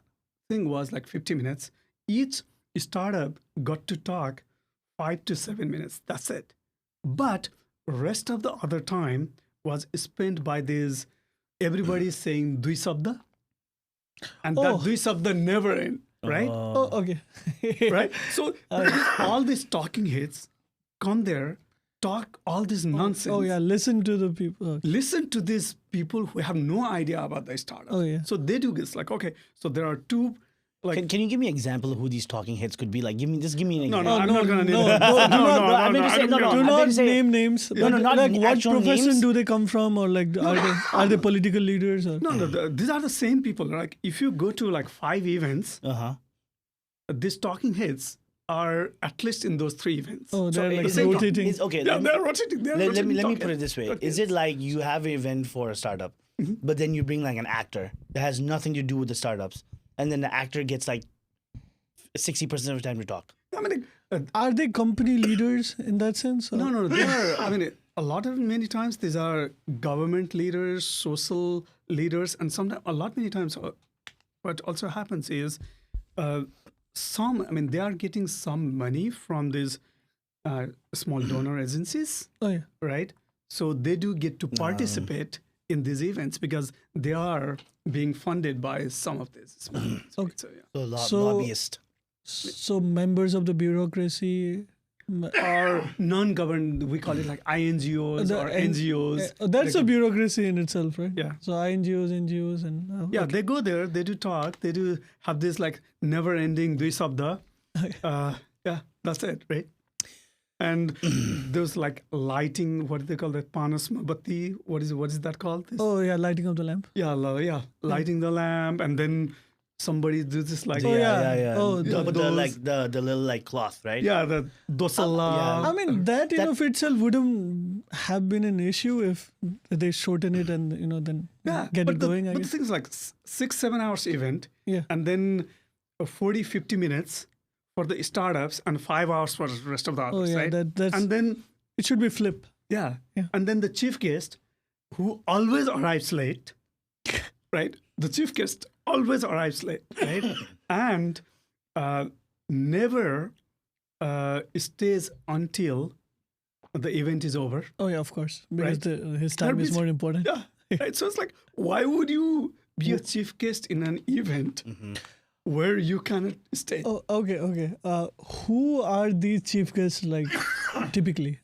thing was like 50 minutes. Each startup got to talk 5 to 7 minutes. That's it. But rest of the other time was spent by this, everybody saying dui sabda. And that dui sabda never end, right? Oh, okay. Right? So all these talking heads come there, talk all this nonsense. Oh yeah, listen to the people. Listen to these people who have no idea about the startup. Oh yeah. So they do this like, okay, so there are two. Like, can you give me an example of who these talking heads could be? Like, give me an example. No, I'm not gonna name them. Do not name names. No, not like what profession names. Do they come from, or like are they political leaders? Or? No, these are the same people. Like, if you go to like 5 events, these talking heads are at least in those 3 events. Oh, they're like rotating. They're rotating. Let me put it this way. Is it like you have an event for a startup, but then you bring like an actor that has nothing to do with the startups, and then the actor gets like 60% of the time to talk? I mean, are they company leaders in that sense? Or? No. They are. I mean, many times these are government leaders, social leaders, and many times, what also happens is, they are getting some money from these small donor agencies. Oh yeah. Right. So they do get to participate in these events because they are being funded by some of these small events. Okay. So lobbyists. So members of the bureaucracy or non-governed, we call it like INGOs or NGOs. That's a bureaucracy in itself, right? Yeah. So INGOs, NGOs, and they go there. They do talk. They do have this like never-ending dui sabda. That's it, right? And there's like lighting. What do they call that? Panas batti. What is that called? Oh yeah, lighting of the lamp. Yeah, lighting the lamp, and then somebody does this like Oh, but the little like cloth, right? Yeah, the dosala. I mean that in of itself wouldn't have been an issue if they shorten it and then get it going. But the thing is like 6-7 hours event, and then 40-50 minutes for the startups and 5 hours for the rest of the others, right? And then it should be flip. Yeah, and then the chief guest, who always arrives late, right? The chief guest always arrives late, right? And never stays until the event is over. Oh yeah, of course, because his time is more important. Yeah, right. So it's like, why would you be a chief guest in an event where you cannot stay? Oh, okay. Who are these chief guests like typically?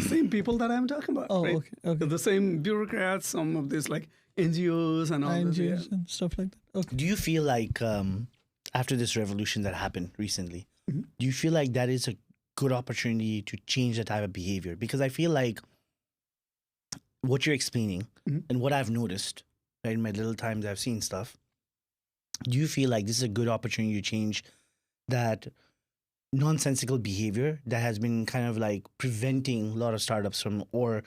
same people that I'm talking about. Oh, right? okay, okay. The same bureaucrats, some of these like NGOs and all this. Yeah. INGs and stuff like that. Okay. Do you feel like after this revolution that happened recently, Mhm. do you feel like that is a good opportunity to change the type of behavior? Because I feel like what you're explaining Mhm. and what I've noticed, right, in my little times I've seen stuff, do you feel like this is a good opportunity to change that nonsensical behavior that has been kind of like preventing a lot of startups from, or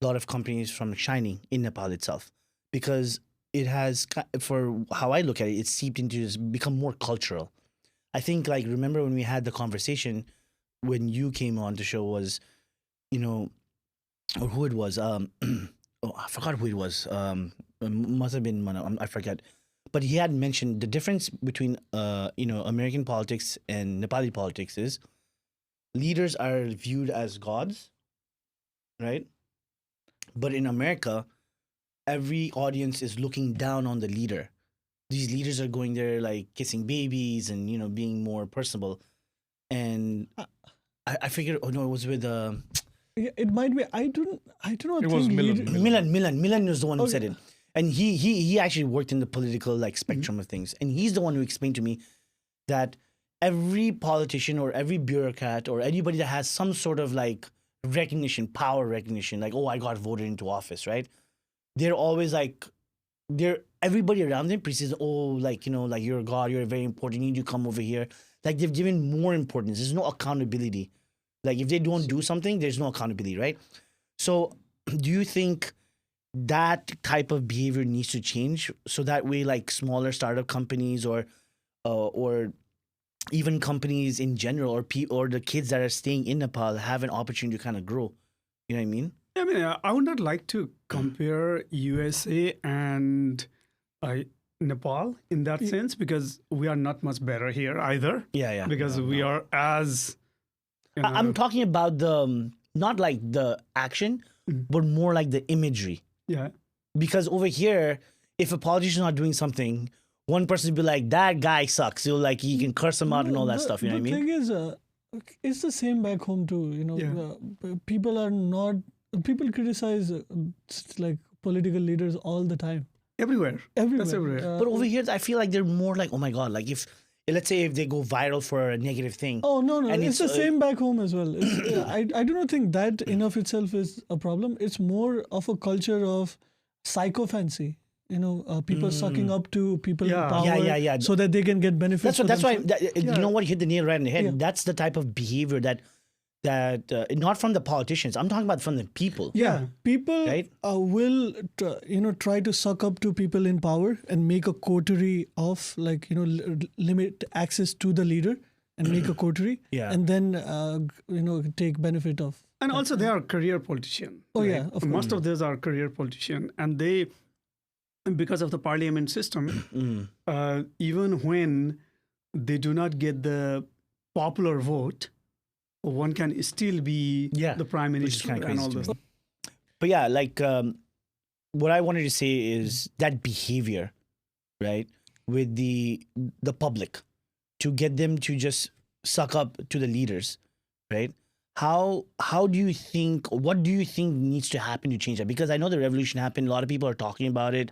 a lot of companies from shining in Nepal itself? Because it has, for how I look at it, it's seeped into this, become more cultural. I think, like, remember when we had the conversation when you came on the show was, you know, or who it was, oh, I forgot who it was. Must have been Mano, I forget. But he had mentioned the difference between, American politics and Nepali politics is leaders are viewed as gods, right? But in America, every audience is looking down on the leader. These leaders are going there like kissing babies and, being more personable. And I figured, oh no, it was with Yeah, it might be. I do not It think was Milan. Milan was the one who said Okay. it. And he actually worked in the political like spectrum of things. And he's the one who explained to me that every politician or every bureaucrat or anybody that has some sort of like recognition, power recognition, like, oh, I got voted into office, right? They're always like, everybody around them perceives, oh, like, like you're a god, you're very important, you need to come over here. Like they've given more importance. There's no accountability. Like if they don't do something, there's no accountability, right? So do you think that type of behavior needs to change so that way like smaller startup companies or even companies in general or the kids that are staying in Nepal have an opportunity to kind of grow? You know what I mean? I mean, I would not like to compare USA and Nepal in that sense because we are not much better here either. Yeah. Because we are as. I'm talking about the not like the action, but more like the imagery. Yeah. Because over here, if a politician is not doing something, one person will be like, that guy sucks. So like you can curse him out and all that stuff. You know what I mean? The thing is, it's the same back home too. People criticize like political leaders all the time. Everywhere. That's everywhere. But over here, I feel like they're more like, oh my God, like let's say if they go viral for a negative thing. Oh, no. And It's the same back home as well. I do not think that in of itself is a problem. It's more of a culture of sycophancy. People sucking up to people in Yeah. power Yeah. so that they can get benefits. That's why themselves. you know what, you hit the nail right in the head. Yeah. That's the type of behavior that not from the politicians. I'm talking about from the people. Yeah, people Right? will try to suck up to people in power and make a coterie of limit access to the leader and make a coterie. Yeah. And then take benefit of. And also, they are career politicians. Oh, yeah, of Most of those are career politicians. And they, because of the parliament system, even when they do not get the popular vote, one can still be the prime minister kinda and crazy all to those. me. But yeah, like what I wanted to say is that behavior, right, with the public, to get them to just suck up to the leaders, right? How do you think? What do you think needs to happen to change that? Because I know the revolution happened. A lot of people are talking about it.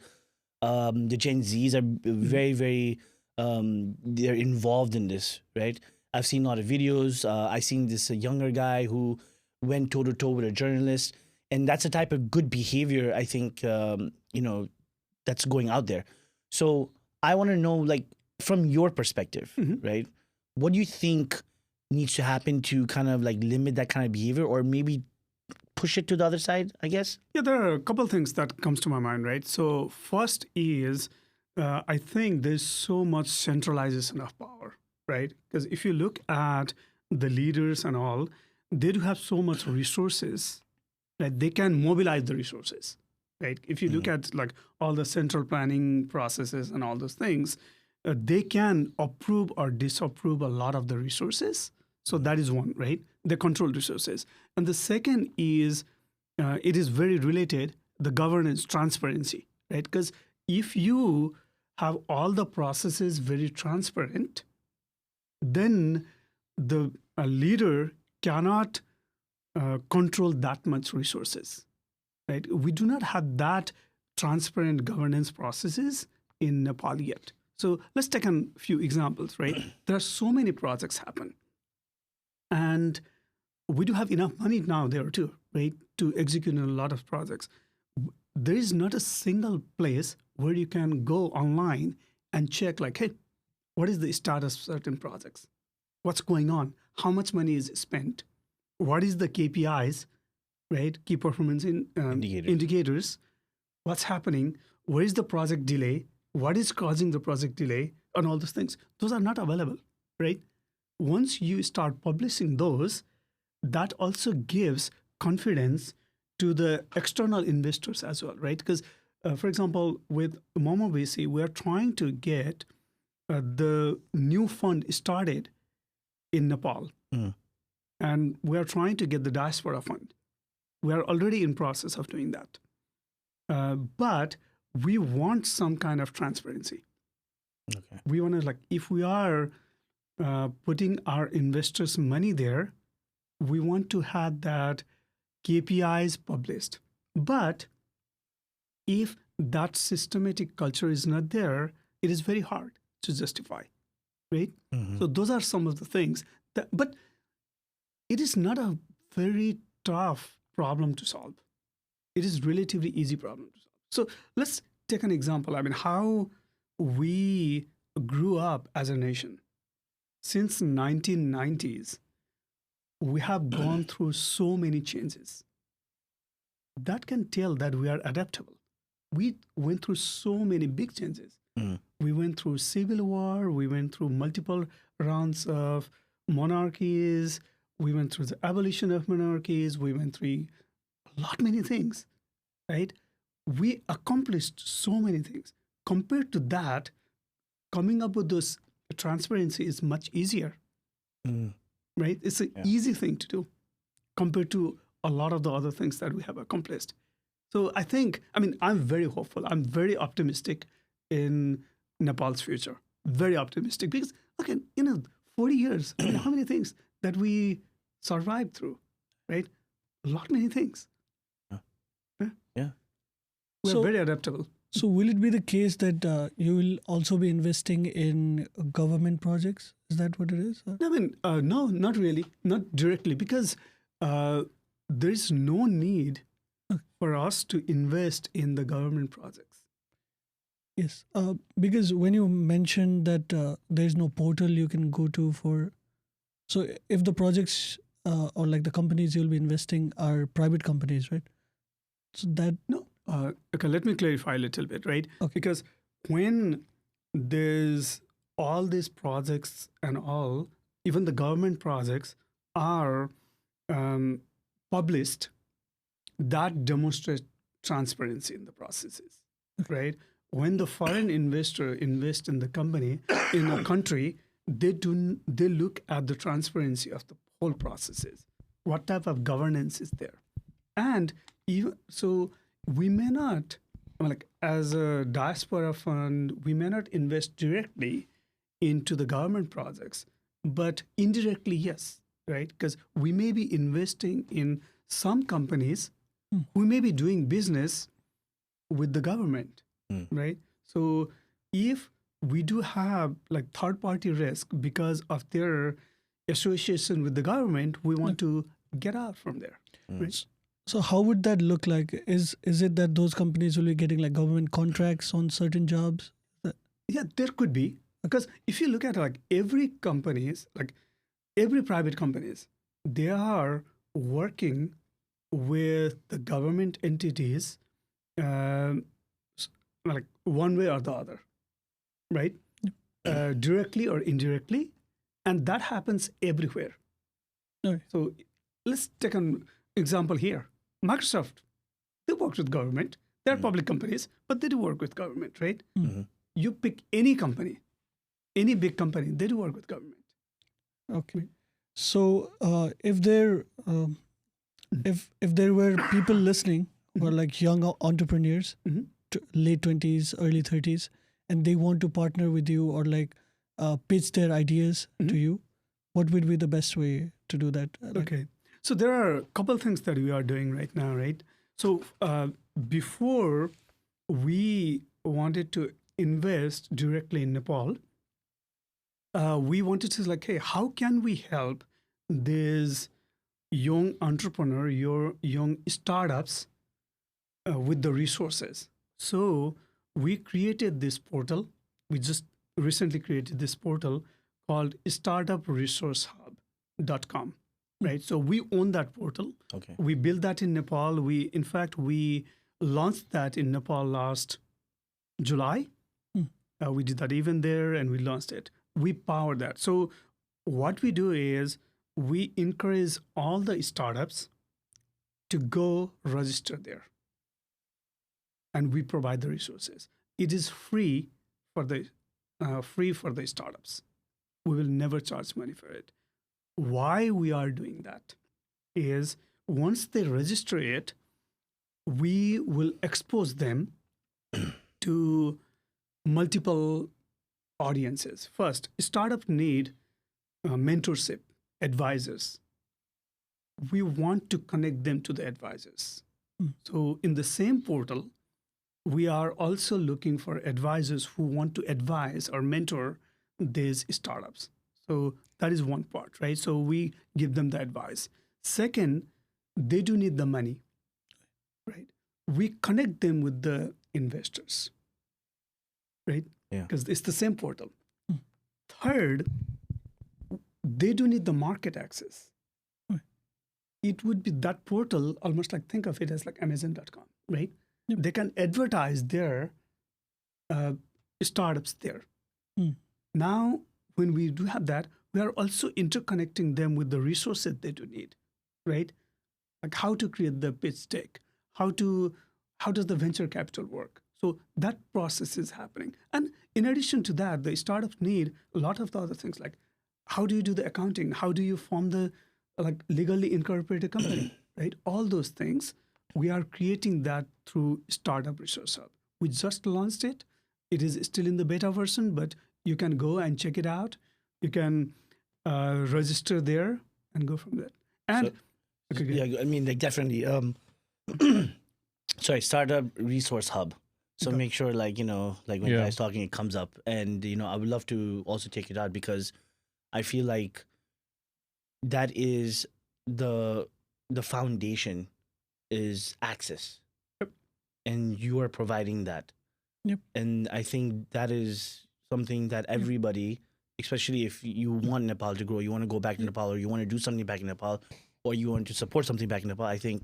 The Gen Zs are very, very they're involved in this, right? I've seen a lot of videos. I've seen this younger guy who went toe to toe with a journalist, and that's a type of good behavior I think that's going out there. So I want to know, like, from your perspective, right? What do you think needs to happen to kind of like limit that kind of behavior, or maybe push it to the other side? I guess. Yeah, there are a couple of things that comes to my mind, right? So first is, I think there's so much centralization of power, right? Because if you look at the leaders and all, they do have so much resources that they can mobilize the resources, right? If you look at like all the central planning processes and all those things, they can approve or disapprove a lot of the resources. So that is one, right? They control resources. And the second is, it is very related, the governance transparency, right? Because if you have all the processes very transparent, then the leader cannot control that much resources, right? We do not have that transparent governance processes in Nepal yet. So let's take a few examples, right? There are so many projects happen. And we do have enough money now there too, right, to execute a lot of projects. There is not a single place where you can go online and check like, hey, what is the status of certain projects? What's going on? How much money is spent? What is the KPIs, right? Key performance indicators. What's happening? Where is the project delay? What is causing the project delay? And all those things. Those are not available, right? Once you start publishing those, that also gives confidence to the external investors as well, right? Because, for example, with Momo VC, we are trying to get the new fund started in Nepal. And we are trying to get the diaspora fund. We are already in process of doing that. But we want some kind of transparency. Okay. We want to, like, if we are putting our investors' money there, we want to have that KPIs published. But if that systematic culture is not there, it is very hard to justify, right? So those are some of the things. But it is not a very tough problem to solve. It is relatively easy problem to solve. So let's take an example. I mean, how we grew up as a nation. Since 1990s, we have gone through so many changes. That can tell that we are adaptable. We went through so many big changes. We went through civil war. We went through multiple rounds of monarchies. We went through the abolition of monarchies. We went through a lot many things, right? We accomplished so many things. Compared to that, coming up with this transparency is much easier, right? It's an easy thing to do compared to a lot of the other things that we have accomplished. So I think, I mean, I'm very hopeful. I'm very optimistic in Nepal's future. Very optimistic because, okay, 40 years, I mean, how many things that we survived through, right? A lot many things. Yeah. We're very adaptable. So will it be the case that you will also be investing in government projects? Is that what it is? I mean, no, not really, not directly, because there is no need for us to invest in the government projects. Yes, because when you mentioned that there is no portal you can go to for, so if the projects or like the companies you'll be investing are private companies, right? So that No. Okay, let me clarify a little bit, right? Okay. Because when there's all these projects and all, even the government projects are published, that demonstrates transparency in the processes, right? When the foreign investor invests in the company, in a country, they look at the transparency of the whole processes. What type of governance is there? And even so, we may not, like as a diaspora fund, we may not invest directly into the government projects, but indirectly, yes, right? Because we may be investing in some companies who may be doing business with the government, right? So if we do have like third-party risk because of their association with the government, we want to get out from there, right? So how would that look like? Is it that those companies will be getting like government contracts on certain jobs? Yeah, there could be. Because if you look at like every companies, like every private companies, they are working with the government entities like one way or the other, right? Directly or indirectly. And that happens everywhere. Okay. So let's take an example here. Microsoft, they work with government. They're public companies, but they do work with government, right? You pick any company, any big company, they do work with government. Okay. So if there were people listening who are like young entrepreneurs, late 20s, early 30s, and they want to partner with you or like pitch their ideas to you, what would be the best way to do that? Okay. So there are a couple of things that we are doing right now, right? So before we wanted to invest directly in Nepal, we wanted to like, hey, how can we help these young entrepreneur, your young startups with the resources? So we created this portal. We just recently created this portal called startupresourcehub.com. Right. So we own that portal. Okay. We built that in Nepal. We launched that in Nepal last July. We did that event there and we launched it. We power that. So what we do is we encourage all the startups to go register there. And we provide the resources. It is free for the startups. We will never charge money for it. Why we are doing that is once they register it, we will expose them to multiple audiences. First, startup need mentorship, advisors. We want to connect them to the advisors. So in the same portal, we are also looking for advisors who want to advise or mentor these startups. So that is one part, right? So we give them the advice. Second, they do need the money, right? We connect them with the investors, right? Yeah. Because it's the same portal. Third, they do need the market access. It would be that portal, almost like think of it as like Amazon.com, right? Yep. They can advertise their startups there. Now, when we do have that, we are also interconnecting them with the resources they do need, right? Like how to create the pitch deck, how does the venture capital work? So that process is happening. And in addition to that, the startups need a lot of the other things like how do you do the accounting? How do you form the like legally incorporated company, right? All those things, we are creating that through Startup Resource Hub. We just launched it. It is still in the beta version, but you can go and check it out. You can register there and go from there. And Yeah, I mean, like definitely. Sorry, Startup Resource Hub. So make sure, like, like when guys talking, it comes up. And, I would love to also check it out because I feel like that is the foundation is access. Yep. And you are providing that. Yep. And I think that is something that everybody, especially if you want Nepal to grow, you want to go back to Nepal, or you want to do something back in Nepal, or you want to support something back in Nepal, I think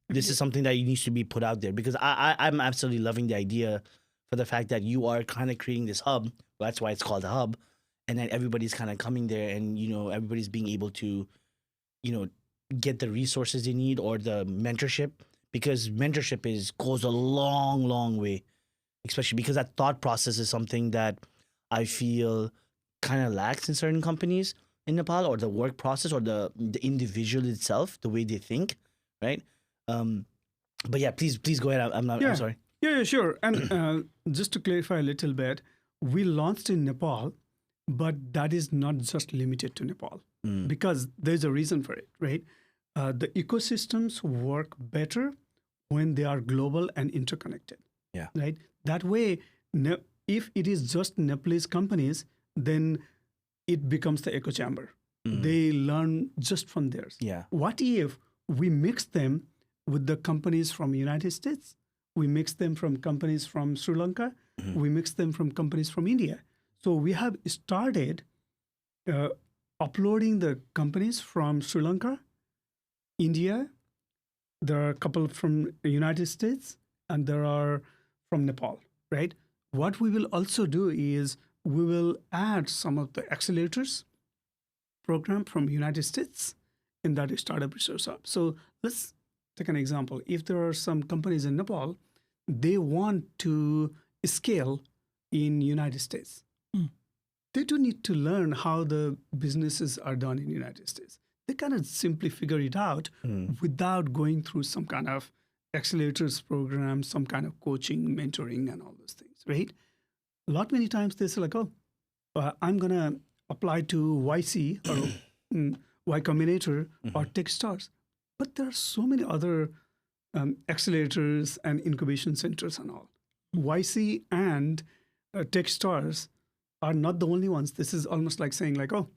this is something that needs to be put out there because I'm absolutely loving the idea for the fact that you are kind of creating this hub. That's why it's called a hub. And then everybody's kind of coming there and, everybody's being able to, get the resources they need or the mentorship because mentorship goes a long, long way, especially because that thought process is something that I feel kind of lacks in certain companies in Nepal or the work process or the individual itself, the way they think, right? But yeah, please go ahead. I'm sorry. Yeah, sure. And just to clarify a little bit, we launched in Nepal, but that is not just limited to Nepal because there's a reason for it, right? The ecosystems work better when they are global and interconnected. Yeah. Right. That way, if it is just Nepalese companies, then it becomes the echo chamber. They learn just from theirs. Yeah. What if we mix them with the companies from United States? We mix them from companies from Sri Lanka. We mix them from companies from India. So we have started uploading the companies from Sri Lanka, India. There are a couple from the United States, and there are from Nepal, right? What we will also do is we will add some of the accelerators program from United States in that Startup Resource Hub. So let's take an example. If there are some companies in Nepal, they want to scale in United States. They do need to learn how the businesses are done in United States. They cannot simply figure it out without going through some kind of accelerators program, some kind of coaching, mentoring, and all those things, right? Many times they say like, I'm going to apply to YC or Y Combinator or Techstars. But there are so many other accelerators and incubation centers and all. YC and Techstars are not the only ones. This is almost like saying like, oh,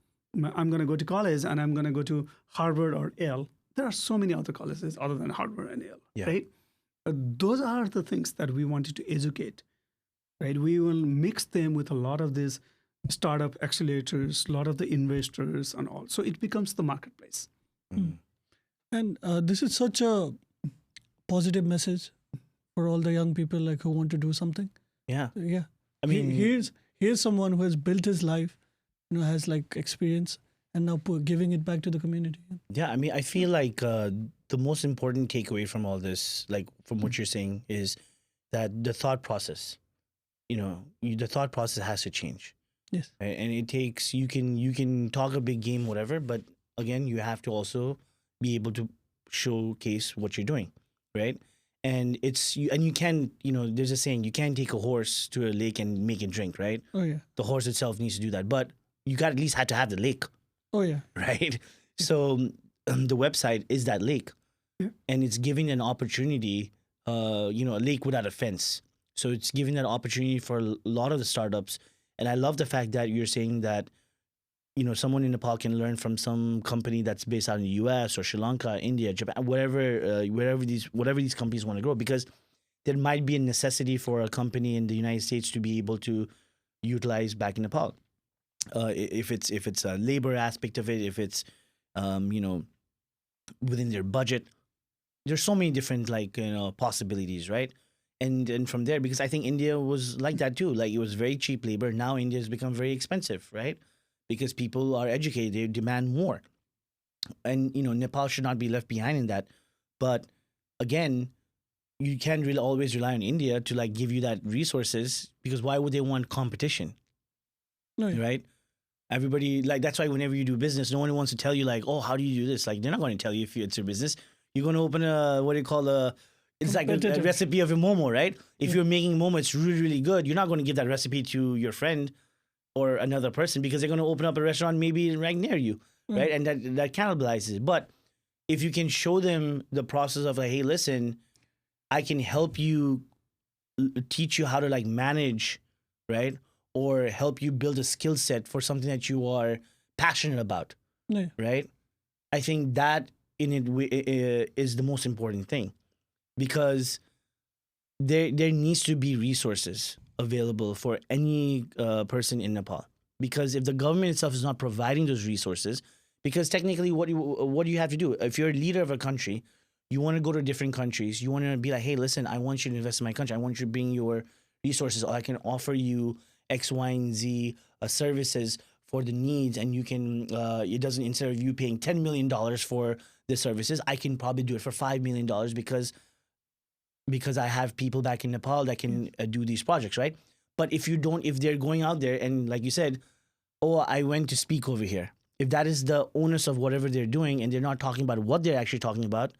I'm going to go to college and I'm going to go to Harvard or Yale. There are so many other colleges other than Harvard and Yale, right? Those are the things that we wanted to educate, right? We will mix them with a lot of these startup accelerators, a lot of the investors and all. So it becomes the marketplace. And this is such a positive message for all the young people like who want to do something. Yeah. Yeah. I mean, here's someone who has built his life, has like experience, and now giving it back to the community. yeah, I mean, I feel like the most important takeaway from all this, like from what you're saying, is that the thought process, the thought process has to change. Yes. Right? And it takes, you can talk a big game, whatever, but again, you have to also be able to showcase what you're doing, right? And you can, there's a saying, you can't take a horse to a lake and make it drink, right? Oh yeah. The horse itself needs to do that, but you got at least had to have the lake, Oh yeah. right? So the website is that lake, and it's giving an opportunity, a lake without a fence. So it's giving that opportunity for a lot of the startups. And I love the fact that you're saying that, someone in Nepal can learn from some company that's based out in the US or Sri Lanka, India, Japan, whatever these companies want to grow, because there might be a necessity for a company in the United States to be able to utilize back in Nepal. If it's a labor aspect of it, if it's within their budget, there's so many different possibilities, right? And from there, because I think India was like that too, like it was very cheap labor. Now India has become very expensive, right? Because people are educated, they demand more, and Nepal should not be left behind in that. But again, you can't really always rely on India to give you that resources, because why would they want competition? No, yeah. Right? Everybody, that's why whenever you do business, no one wants to tell you oh, how do you do this? They're not going to tell you if it's your business. You're going to open it's like a recipe of a Momo, right? If you're making Momo, it's really, really good. You're not going to give that recipe to your friend or another person, because they're going to open up a restaurant maybe right near you, right? And that cannibalizes it. But if you can show them the process of hey, listen, I can help you, teach you how to manage, right? Or help you build a skill set for something that you are passionate about, right? I think that is the most important thing, because there needs to be resources available for any person in Nepal. Because if the government itself is not providing those resources, because technically what do you have to do? If you're a leader of a country, you want to go to different countries, you want to be hey, listen, I want you to invest in my country, I want you to bring your resources, or I can offer you X, Y, and Z services for the needs, and you can, it doesn't, instead of you paying $10 million for the services, I can probably do it for $5 million because I have people back in Nepal that can do these projects, right? But if they're going out there and like you said, oh, I went to speak over here. If that is the onus of whatever they're doing, and they're not talking about what they're actually talking about,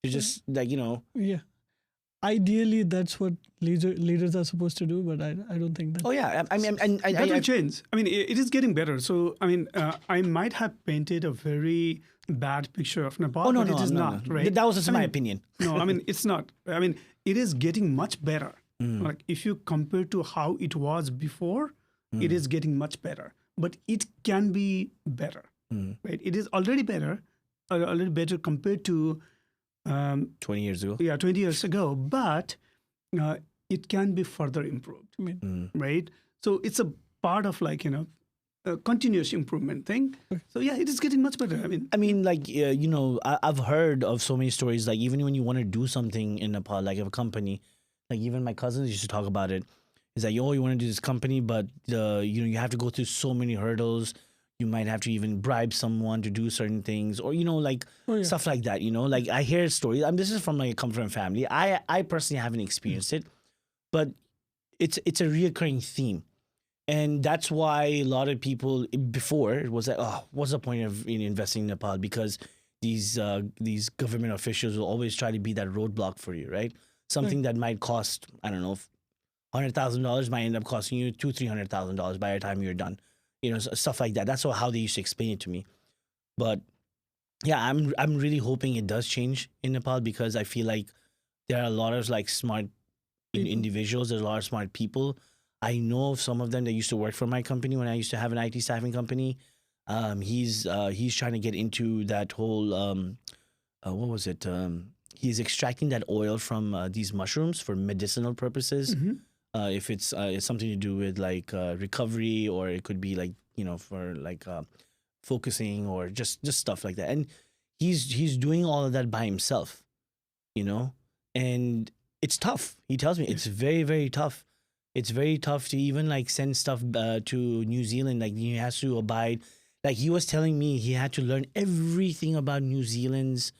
they're just Yeah. Ideally, that's what leaders are supposed to do, but I don't think that. Oh yeah, I mean, that will change. I mean, it is getting better. So I mean, I might have painted a very bad picture of Nepal, but it is not. Right? That was just my opinion. No, I mean, it's not. I mean, it is getting much better. If you compare to how it was before, it is getting much better. But it can be better, right? It is already better, compared to 20 years ago. Yeah, 20 years ago. But it can be further improved, right? So it's a part of a continuous improvement thing. So yeah, it is getting much better. I mean, I've heard of so many stories. Even when you want to do something in Nepal, like a company, even my cousins used to talk about it. It's you want to do this company, but you have to go through so many hurdles. You might have to even bribe someone to do certain things, or stuff like that. I hear stories. This is from come from a family. I personally haven't experienced it, but it's a reoccurring theme, and that's why a lot of people before it was oh, what's the point of investing in Nepal? Because these government officials will always try to be that roadblock for you, right? Something that might cost, I don't know, $100,000 might end up costing you $200,000-$300,000 by the time you're done. Stuff like that. That's how they used to explain it to me. But yeah, I'm really hoping it does change in Nepal, because I feel like there are a lot of like smart individuals. There's a lot of smart people. I know of some of them that used to work for my company when I used to have an IT staffing company. He's trying to get into that whole what was it? He's extracting that oil from these mushrooms for medicinal purposes. If it's something to do with like recovery, or it could be like, you know, for like focusing, or just stuff like that. And he's doing all of that by himself, you know, and it's tough. He tells me it's very, very tough. It's very tough to even like send stuff to New Zealand. Like he has to abide. Like he was telling me he had to learn everything about New Zealand's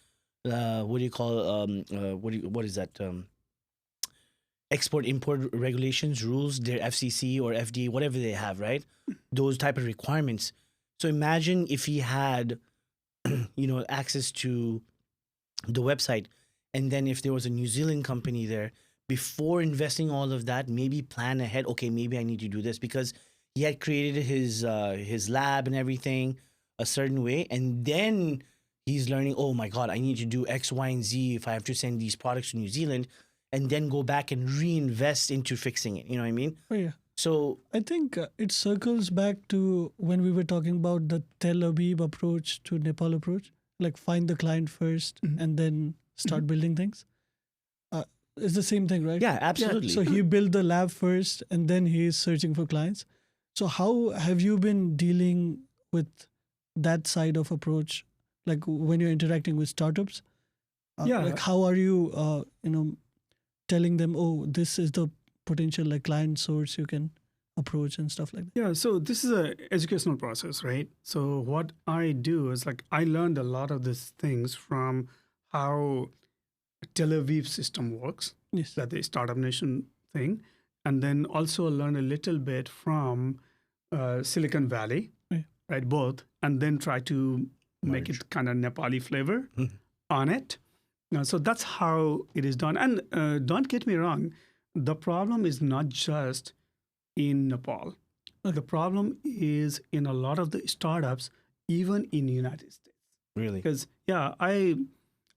what do you call what is that export import regulations, rules, their FCC or FDA, whatever they have, right? Those type of requirements. So imagine if he had, you know, access to the website, and then if there was a New Zealand company there, before investing all of that, maybe plan ahead. Okay, maybe I need to do this, because he had created his lab and everything a certain way, and then he's learning. Oh my God, I need to do X, Y, and Z if I have to send these products to New Zealand, and then go back and reinvest into fixing it. You know what I mean? Oh yeah. So I think it circles back to when we were talking about the Tel Aviv approach to Nepal approach, like find the client 1st and then start building things. It's the same thing, right? yeah, absolutely. So he built the lab first and then he is searching for clients. So how have you been dealing with that side of approach? Like when you're interacting with startups, like how are you, telling them, oh, this is the potential like client source you can approach and stuff like that? Yeah, so this is an educational process, right? So what I do is like I learned a lot of these things from how Tel Aviv system works, Yes. that the startup nation thing, and then also learn a little bit from Silicon Valley, right? Both, and then try to make it kind of Nepali flavor on it. So that's how it is done. And don't get me wrong, the problem is not just in Nepal. The problem is in a lot of the startups, even in the United States. Really? Because I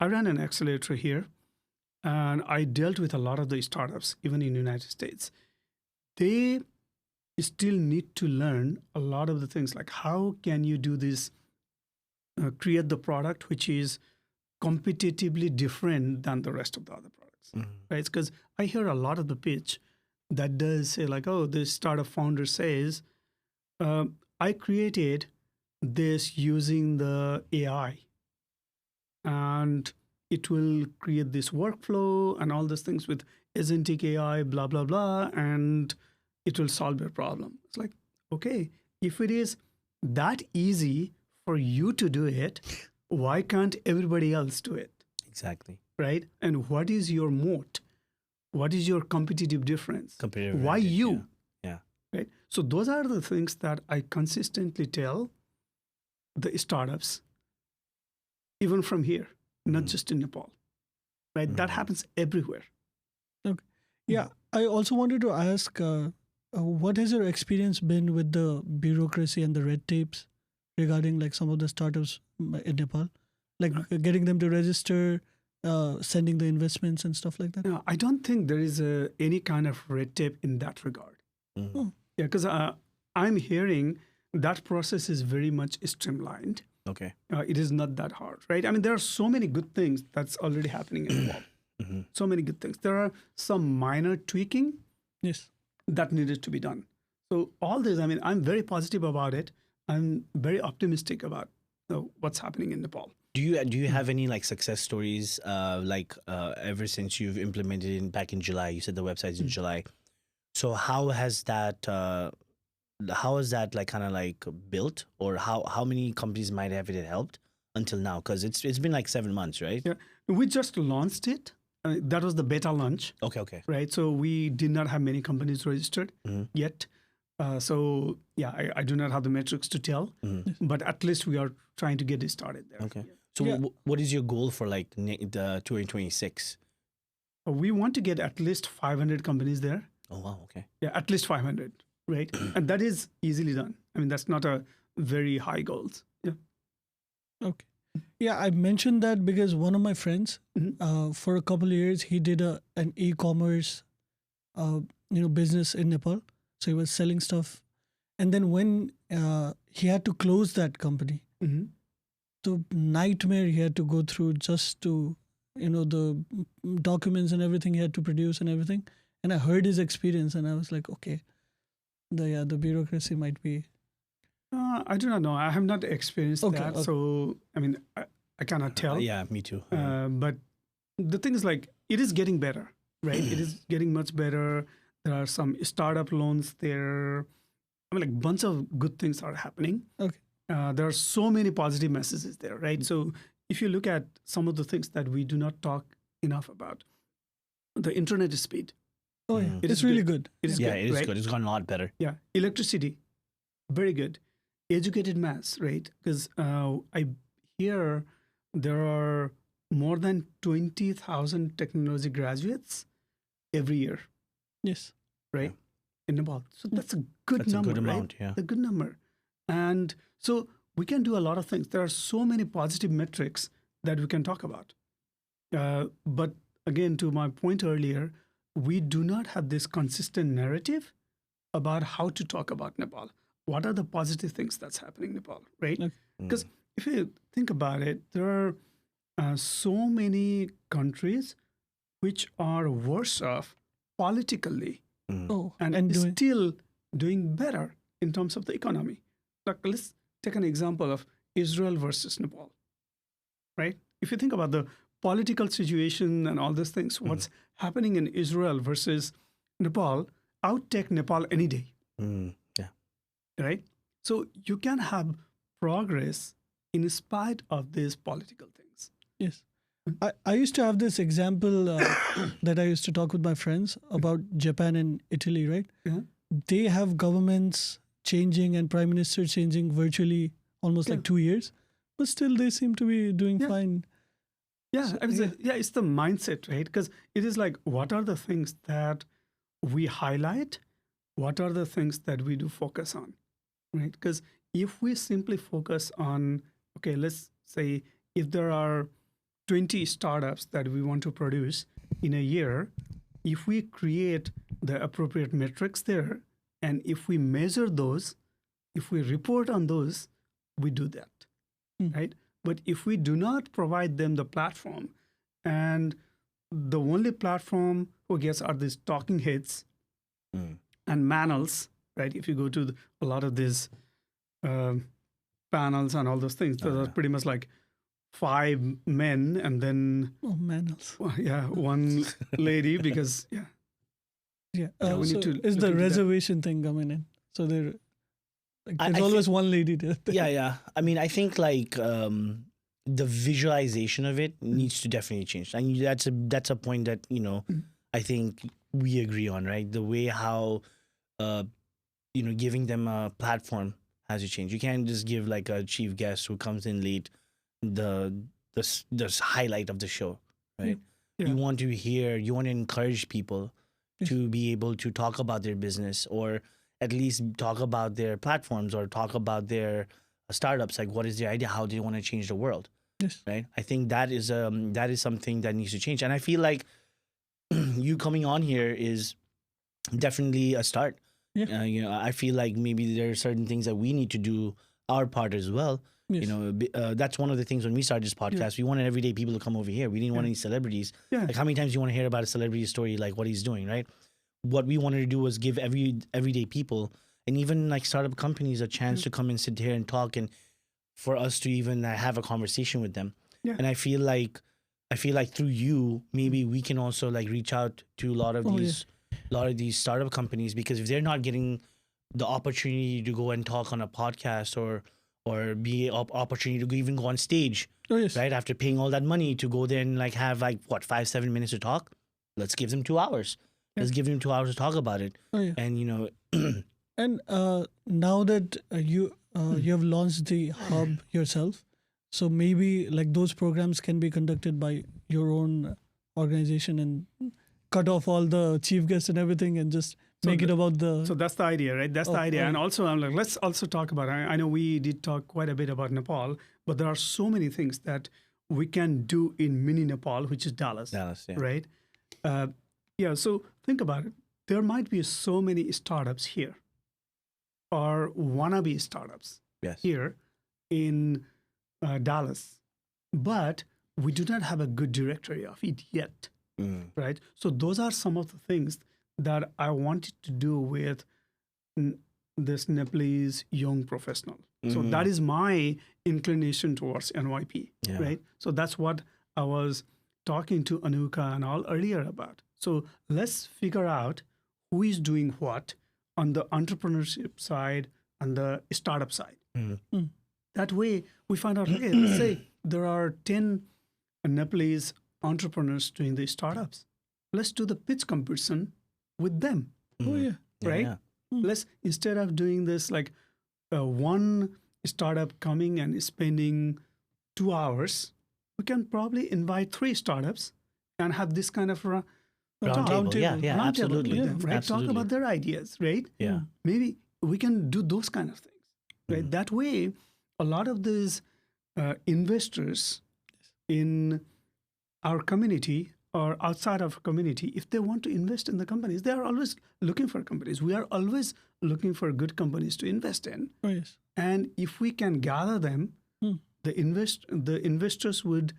ran an accelerator here, and I dealt with a lot of the startups, even in the United States. They still need to learn a lot of the things, like how can you do this, create the product which is competitively different than the rest of the other products, right? Because I hear a lot of the pitch that does say like, oh, this startup founder says, I created this using the AI, and it will create this workflow and all these things with agentic AI, blah, blah, blah, and it will solve your problem. It's like, okay, if it is that easy for you to do it, why can't everybody else do it? Exactly. Right? And what is your moat? What is your competitive difference? Competitive Why advantage, you? Yeah. Right? So those are the things that I consistently tell the startups, even from here, not just in Nepal. Right? That happens everywhere. Okay. Yeah. I also wanted to ask, what has your experience been with the bureaucracy and the red tapes regarding like some of the startups in Nepal, like getting them to register, sending the investments and stuff like that? No, I don't think there is any kind of red tape in that regard. Oh. Yeah, because I'm hearing that process is very much streamlined. Okay. It is not that hard, right? I mean, there are so many good things that's already happening in Nepal. So many good things. There are some minor tweaking Yes. that needed to be done. So all this, I mean, I'm very positive about it. I'm very optimistic about what's happening in Nepal. Do you have any like success stories ever since you've implemented it back in July? You said the website's in July. So how has that like kind of like built, or how many companies might have it helped until now? Because it's been like 7 months, right? Yeah, we just launched it. That was the beta launch. Okay. Right. So we did not have many companies registered yet. So yeah, I do not have the metrics to tell, but at least we are trying to get it started there. Okay. So what is your goal for like the 2026? We want to get at least 500 companies there. Oh wow. Okay. Yeah, at least 500. Right. And that is easily done. I mean, that's not a very high goal. Yeah. Okay. Yeah, I mentioned that because one of my friends, Mhm. for a couple of years, he did an e-commerce, business in Nepal. So he was selling stuff, and then when he had to close that company, Mhm. the nightmare he had to go through just to, the documents and everything he had to produce and everything. And I heard his experience, and I was like, okay, the bureaucracy might be I do not know. I have not experienced Okay, that, okay. so I mean, I cannot tell. Yeah, me too. But the thing is, like, it is getting better, right? It is getting much better. There are some startup loans there. I mean, like, bunch of good things are happening. Okay. There are so many positive messages there, right? So if you look at some of the things that we do not talk enough about, the internet speed. Oh yeah, Mm. It it's is really good. good. It is Yeah, good, it is right? good. It's gotten a lot better. Yeah, electricity, very good. Educated mass, right? Because I hear there are more than 20,000 technology graduates every year, Yes. right? In Nepal. So that's a good That's number, a good right? amount. Yeah. A good number. And so we can do a lot of things. There are so many positive metrics that we can talk about. But again, to my point earlier, we do not have this consistent narrative about how to talk about Nepal. What are the positive things that's happening in Nepal, right? Okay. Because if you think about it, there are so many countries which are worse off politically Oh, and doing still doing better in terms of the economy. Like, let's take an example of Israel versus Nepal, right? If you think about the political situation and all these things, what's happening in Israel versus Nepal, I would take Nepal any day, Yeah. right? So you can have progress in spite of these political things. yes. I used to have this example that I used to talk with my friends about Japan and Italy, right? Yeah. They have governments changing and prime minister changing virtually almost like 2 years, but still they seem to be doing Yeah. fine. Yeah, So, I mean, yeah. it's the mindset, right? Because it is like, what are the things that we highlight? What are the things that we do focus on, right? Because if we simply focus on, okay, let's say if there are 20 startups that we want to produce in a year, if we create the appropriate metrics there, and if we measure those, if we report on those, we do that, right? But if we do not provide them the platform, and the only platform who gets are these talking heads and manels, right? If you go to a lot of these panels and all those things, those are pretty much like 5 men and then Oh man, one lady, because yeah. we need So to it's look the into that. reservation thing coming in. So there, like, I there's always think- one lady there. Yeah. I mean, I think like the visualization of it needs to definitely change. And that's a point that I think we agree on, right? The way how giving them a platform has to change. You can't just give like a chief guest who comes in late the highlight of the show, right? Yeah. You want to encourage people to be able to talk about their business, or at least talk about their platforms, or talk about their startups, like what is their idea, how they want to change the world, Yes. right? I think that is something that needs to change, and I feel like you coming on here is definitely a start. Yeah. I feel like maybe there are certain things that we need to do our part as well. Yes. That's one of the things when we started this podcast. We wanted everyday people to come over here. We didn't want any celebrities. Yeah. Like, how many times do you want to hear about a celebrity story, like what he's doing, right? What we wanted to do was give everyday people, and even like startup companies, a chance to come and sit here and talk, and for us to even have a conversation with them. Yeah. And I feel like through you, maybe we can also like reach out to a lot of these startup companies, because if they're not getting the opportunity to go and talk on a podcast, or be opportunity to even go on stage, Oh yes. right? After paying all that money to go there and like have like 5-7 minutes to talk, let's give them 2 hours. Let's give them 2 hours to talk about it. Oh yeah. And And now that you have launched the hub yourself, so maybe like those programs can be conducted by your own organization and cut off all the chief guests and everything, and just make it about the. So that's the idea, right? That's the idea. And also, I'm like, let's also talk about. I know we did talk quite a bit about Nepal, but there are so many things that we can do in mini Nepal, which is Dallas. Dallas, yeah. Right? So think about it. There might be so many startups here, or wannabe startups here in Dallas, but we do not have a good directory of it yet, right? So those are some of the things that I wanted to do with this Nepalese young professional. So that is my inclination towards NYP, right? So that's what I was talking to Anuka and all earlier about. So let's figure out who is doing what on the entrepreneurship side and the startup side. That way we find out, okay, let's say there are 10 Nepalese entrepreneurs doing the startups. Let's do the pitch competition with them. Right? Let's, instead of doing this like one startup coming and spending 2 hours, we can probably invite 3 startups and have this kind of round table. Yeah, round absolutely. table with them, right? Absolutely. Talk about their ideas, right? Yeah. Maybe we can do those kind of things, right? That way, a lot of these investors in our community or outside of community, if they want to invest in the companies, they are always looking for companies. We are always looking for good companies to invest in. Oh, yes. And if we can gather them, the investors would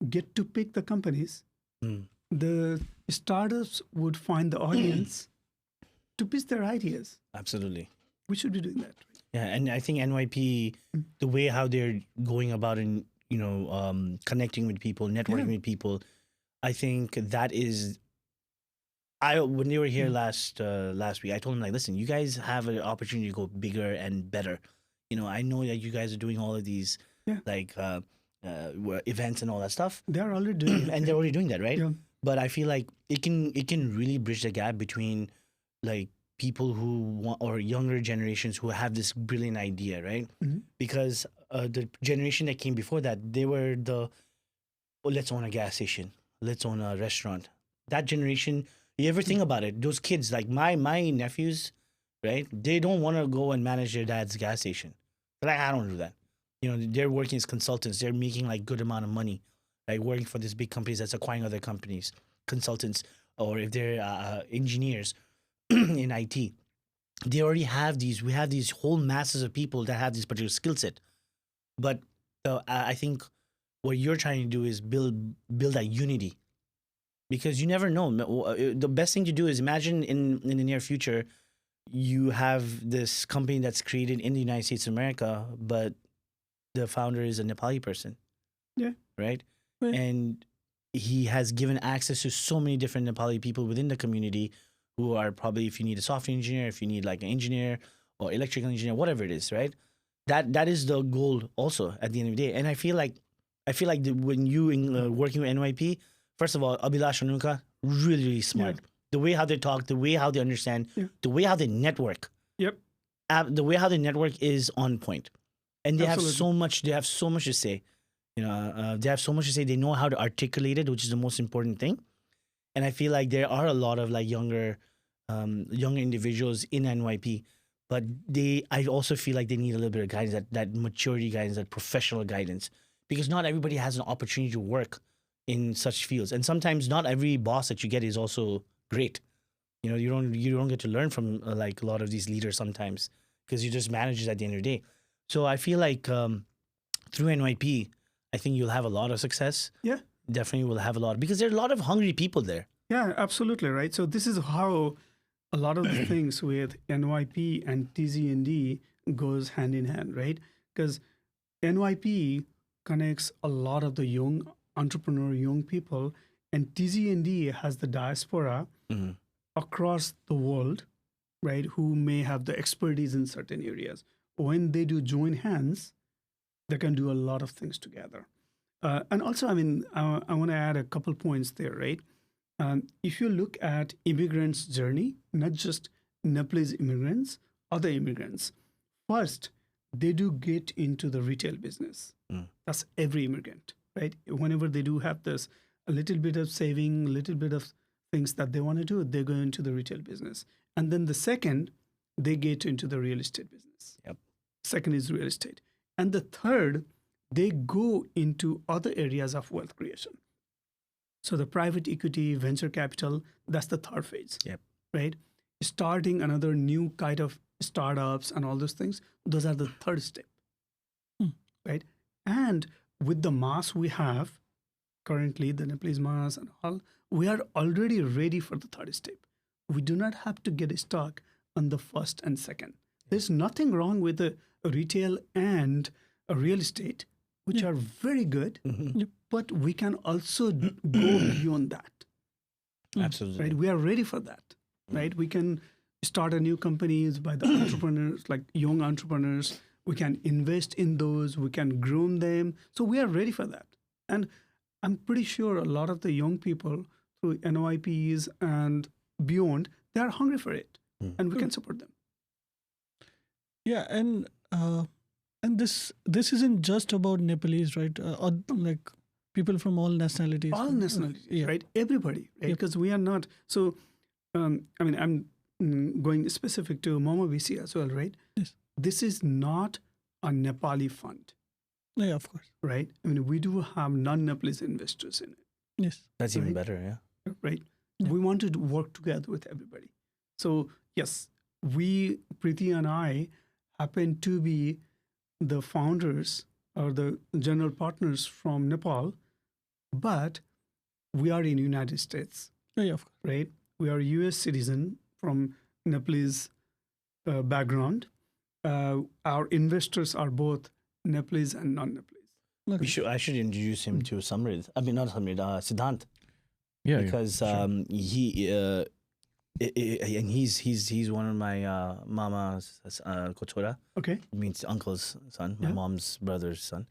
get to pick the companies. The startups would find the audience to pitch their ideas. Absolutely. We should be doing that. Yeah, and I think NYP, the way how they're going about and connecting with people, networking with people, I think that is. When they were here last week, I told them, like, listen, you guys have an opportunity to go bigger and better. I know that you guys are doing all of these events and all that stuff. They're already doing it. And they're already doing that, right? Yeah. But I feel like it can really bridge the gap between like people who want, or younger generations who have this brilliant idea, right? Because the generation that came before that, they were let's own a gas station, let's own a restaurant. That generation, you ever think about it? Those kids, like my nephews, right? They don't want to go and manage their dad's gas station. They're like, I don't do that. They're working as consultants. They're making like good amount of money, like working for these big companies that's acquiring other companies, consultants, or if they're engineers in IT. They already have these. We have these whole masses of people that have this particular skill set. But I think what you're trying to do is build that unity, because you never know. The best thing to do is imagine in the near future, you have this company that's created in the United States of America, but the founder is a Nepali person. Yeah. Right? And he has given access to so many different Nepali people within the community who are probably, if you need a software engineer, if you need like an engineer or electrical engineer, whatever it is, right? That is the goal also at the end of the day. And I feel like when you working with NYP, first of all, Abhilash and Anuka, really, really smart. Yeah. The way how they talk, the way how they understand, the way how they network. Yep. The way how they network is on point. And they Absolutely. have so much to say. They have so much to say. They know how to articulate it, which is the most important thing. And I feel like there are a lot of like younger individuals in NYP, but I also feel like they need a little bit of guidance, that maturity guidance, that professional guidance, because not everybody has an opportunity to work in such fields. And sometimes not every boss that you get is also great. You don't get to learn from like a lot of these leaders sometimes, because you're just managers at the end of the day. So I feel like through NYP, I think you'll have a lot of success. Yeah. Definitely will have a lot, because there are a lot of hungry people there. Yeah, absolutely, right? So this is how a lot of the things with NYP and TZND goes hand in hand, right? Because NYP connects a lot of the young entrepreneur, young people, and TZND has the diaspora across the world, right, who may have the expertise in certain areas. When they do join hands, they can do a lot of things together. And also, I want to add a couple points there, right? If you look at immigrants' journey, not just Nepalese immigrants, other immigrants, first, they do get into the retail business. That's every immigrant, right? Whenever they do have this, a little bit of saving, a little bit of things that they want to do, they go into the retail business. And then the second, they get into the real estate business. Yep. Second is real estate. And the third, they go into other areas of wealth creation. So the private equity, venture capital, that's the third phase. Yep. Right? Starting another new kind of startups and all those things, those are the third step. Right? And with the mass we have currently, the Nepalese mass and all, we are already ready for the third step. We do not have to get stuck on the first and second. There's nothing wrong with the retail and real estate, which are very good, but we can also go beyond that. Absolutely. Right? We are ready for that. Right? We can start a new companies by the entrepreneurs, like young entrepreneurs. We can invest in those. We can groom them. So we are ready for that. And I'm pretty sure a lot of the young people through NYPs and beyond, they are hungry for it, and we can support them. Yeah, and this isn't just about Nepalese, right? Or like people from all nationalities. All nationalities, right? Everybody, right? Because we are not. So, I'm going specific to Momo VC as well, right? Yes. This is not a Nepali fund, Yeah, of course. right? I mean, we do have non-Nepalese investors in it, Yes. That's even better, yeah. right? Yeah. We want to work together with everybody. So, yes, we, Priti and I, happen to be the founders or the general partners from Nepal, but we are in United States, Yeah, of course. right? We are U.S. citizen from Nepalese background. Our investors are both Nepalese and non-Nepalese. Okay. I should introduce him to Samrid. I mean, not Samrid, Siddhant. Yeah, Because sure. he's one of my mama's kochora. Okay. Means uncle's son, my Yeah. mom's brother's son.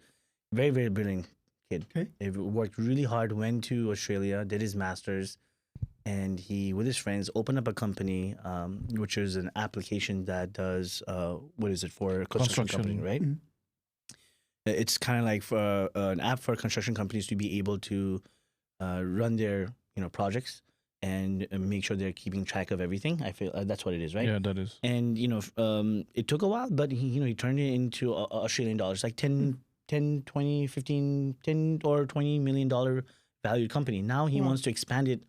Very, very brilliant kid. Okay. He worked really hard, went to Australia, did his master's, and he, with his friends, opened up a company, which is an application that does, what is it, for construction company, right? Mhm. It's kind of like for an app for construction companies to be able to run their projects and make sure they're keeping track of everything. I feel that's what it is, right? Yeah, that is. And it took a while, but he turned it into Australian dollars, like 10, 20, 15, 10 or $20 million valued company. Now he wants to expand it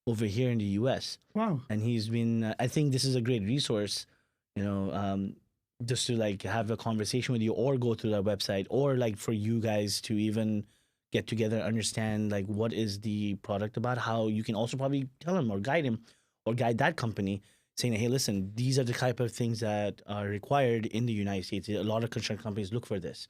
over here in the US. Wow. And he's been, I think this is a great resource, just to like have a conversation with you or go through that website, or like for you guys to even get together, understand like what is the product about, how you can also probably tell him or guide that company, saying, hey, listen, these are the type of things that are required in the United States. A lot of construction companies look for this.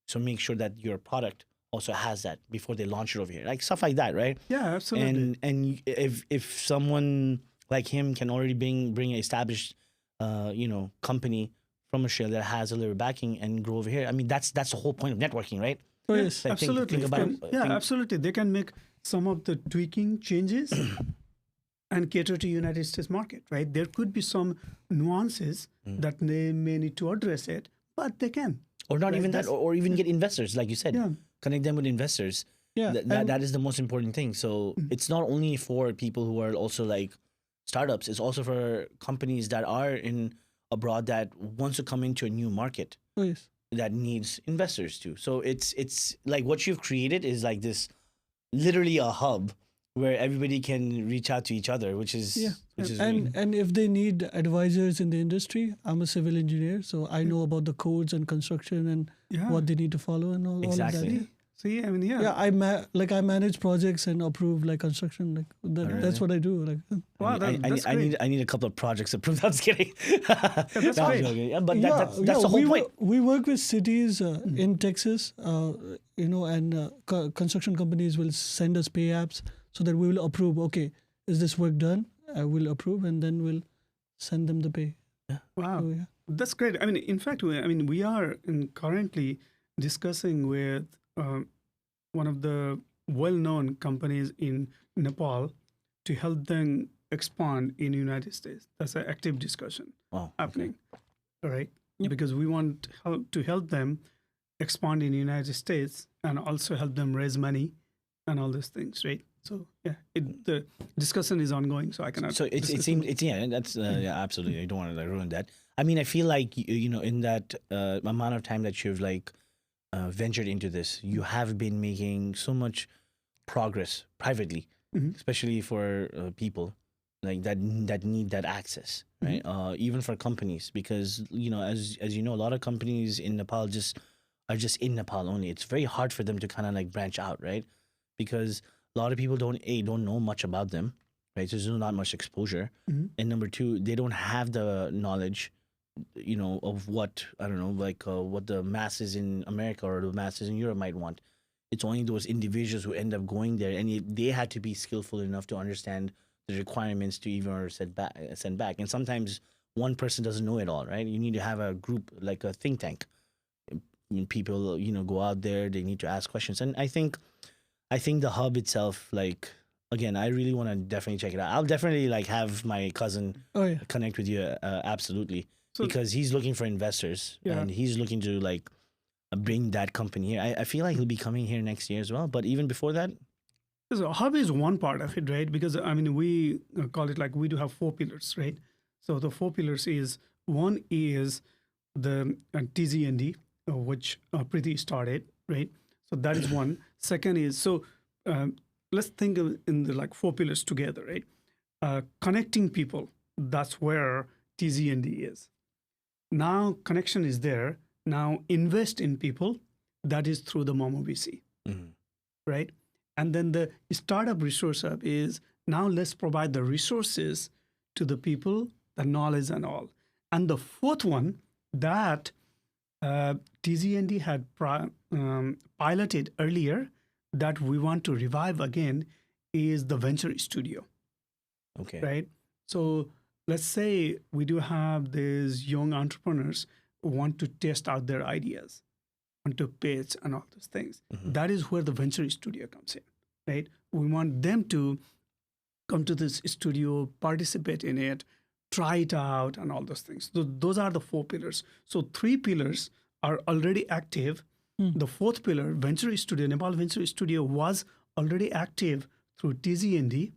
So make sure that your product also has that before they launch it over here. Like stuff like that, right? Yeah, absolutely. And if someone like him can already bring an established company from Australia that has a little backing and grow over here, I mean that's the whole point of networking, right? Oh, yes. Like, Absolutely. think about Absolutely. They can make some of the tweaking changes and cater to United States market, right? There could be some nuances that they may need to address it, but they can. or not Right, even that, that's- or even get investors, like you said, Yeah. connect them with investors. Yeah. That is the most important thing. So it's not only for people who are also like startups, it's also for companies that are in abroad that wants to come into a new market Oh, yes. that needs investors too. So it's like what you've created is like this, literally a hub where everybody can reach out to each other, which is Yeah. really, And if they need advisors in the industry, I'm a civil engineer, so I know about the codes and construction and Yeah. what they need to follow and all of Exactly. that. See, I mean, yeah. Yeah, I manage projects and approve like construction. Like that's what I do. Like Wow, that's I great. need a couple of projects approved. I'm just kidding. that's No, I'm great. joking. Yeah, but that's the whole point. We work with cities in Texas, and construction companies will send us pay apps so that we will approve. Okay, is this work done? I will approve, and then we'll send them the pay. Wow. So, yeah. That's great. I mean, in fact, we are currently discussing with one of the well-known companies in Nepal to help them expand in the United States. That's an active discussion Wow. happening, all right? Yep. Because we want to help them expand in the United States and also help them raise money and all these things, right? So yeah, the discussion is ongoing, so I cannot. So it discuss seems about it's yeah, that's yeah, absolutely. I don't want to like ruin that. I mean, I feel like you know, in that amount of time that you've like ventured into this, you have been making so much progress privately, Mhm. especially for people like that need that access, right? Even for companies, because you know, as you know, a lot of companies in Nepal are just in Nepal only. It's very hard for them to kind of like branch out, right? Because a lot of people don't know much about them, right? So there's not much exposure, Mhm. and number two, they don't have the knowledge, you know, of what I don't know, like what the masses in America or the masses in Europe might want. It's only those individuals who end up going there, and they had to be skillful enough to understand the requirements to even send back. And sometimes one person doesn't know it all, right? You need to have a group like a think tank. When people, you know, go out there, they need to ask questions, and I think the hub itself, like again, I really want to definitely check it out. I'll definitely like have my cousin Oh yeah. connect with you, absolutely, So- because he's looking for investors Yeah. and he's looking to like bring that company here. I feel like he'll be coming here next year as well. But even before that, So hub is one part of it, right? Because I mean, we call it like we do have 4 pillars, right? So the 4 pillars is one is the TZND, which Priti started, right? So that is one. Second is let's think of in the like 4 pillars together, right? Connecting people. That's where TZND is. Now connection is there. Now invest in people. That is through the Momo VC, right? And then the startup resource hub is now let's provide the resources to the people, the knowledge and all. And the fourth one that TZND had piloted earlier that we want to revive again is the venture studio, okay, right? So let's say we do have these young entrepreneurs who want to test out their ideas, want to pitch and all those things. That is where the venture studio comes in, right? We want them to come to this studio, participate in it, try it out, and all those things. So those are the 4 pillars. So 3 pillars are already active. The 4th pillar, Venture Studio, Nepal Venture Studio, was already active through TZND.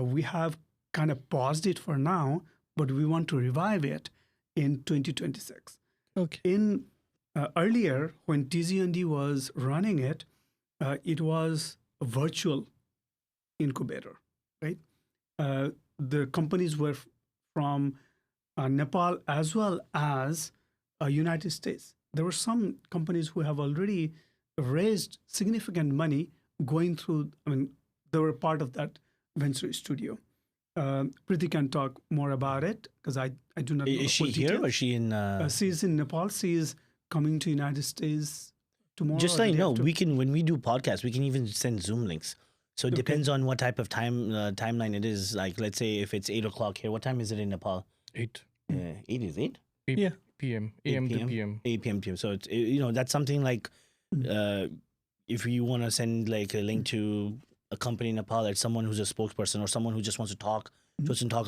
We have kind of paused it for now, but we want to revive it in 2026. Okay. In earlier, when TZND was running it, it was a virtual incubator, right? The companies were from Nepal as well as United States. There were some companies who have already raised significant money going through, I mean, they were part of that venture studio. Priti can talk more about it because I do not know. is she full here details. or is she in? She is in Nepal. She is coming to United States tomorrow. Just or so the you day know, after. we can when we do podcasts, we can even send Zoom links. So it depends on what type of timeline it is. Like, let's say if it's 8 o'clock here, what time is it in Nepal? 8 8 is 8. Yeah. p.m. 8 AM to PM. 8 p.m. PM. So it's you know, that's something like if you want to send like a link to a company in Nepal, it's someone who's a spokesperson or someone who just wants to talk,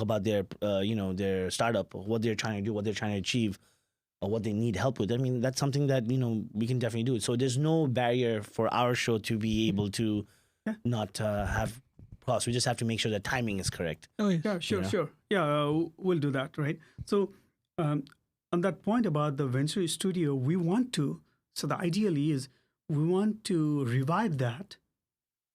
about their you know, their startup, what they're trying to do, what they're trying to achieve, or what they need help with. I mean, that's something that, you know, we can definitely do. So there's no barrier for our show to be able to not have costs. We just have to make sure that timing is correct. Oh yes. Yeah, sure, know? sure. Yeah, we'll do that, right? So, on that point about the venture studio, we want to, so the ideally is we want to revive that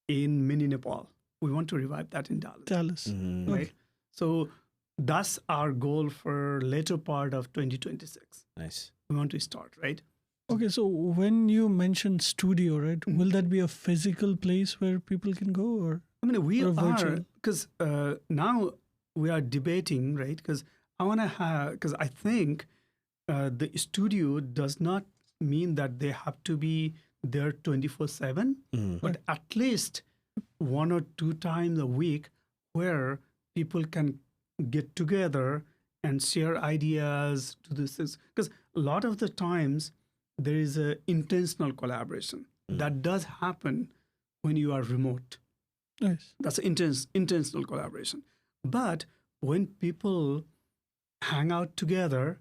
in mini Nepal. We want to revive that in Dallas, Dallas. Mm-hmm. right? So, that's our goal for later part of 2026. Nice. We want to start, right? Okay, so when you mentioned studio, right, will that be a physical place where people can go, or I mean, we Or are, virtual. because now we are debating, right? Because I want to have, because I think the studio does not mean that they have to be there 24/7, but at least 1 or 2 times a week where people can get together and share ideas to this. Because a lot of the times there is a intentional collaboration that does happen when you are remote. nice? That's intentional collaboration. But when people hang out together,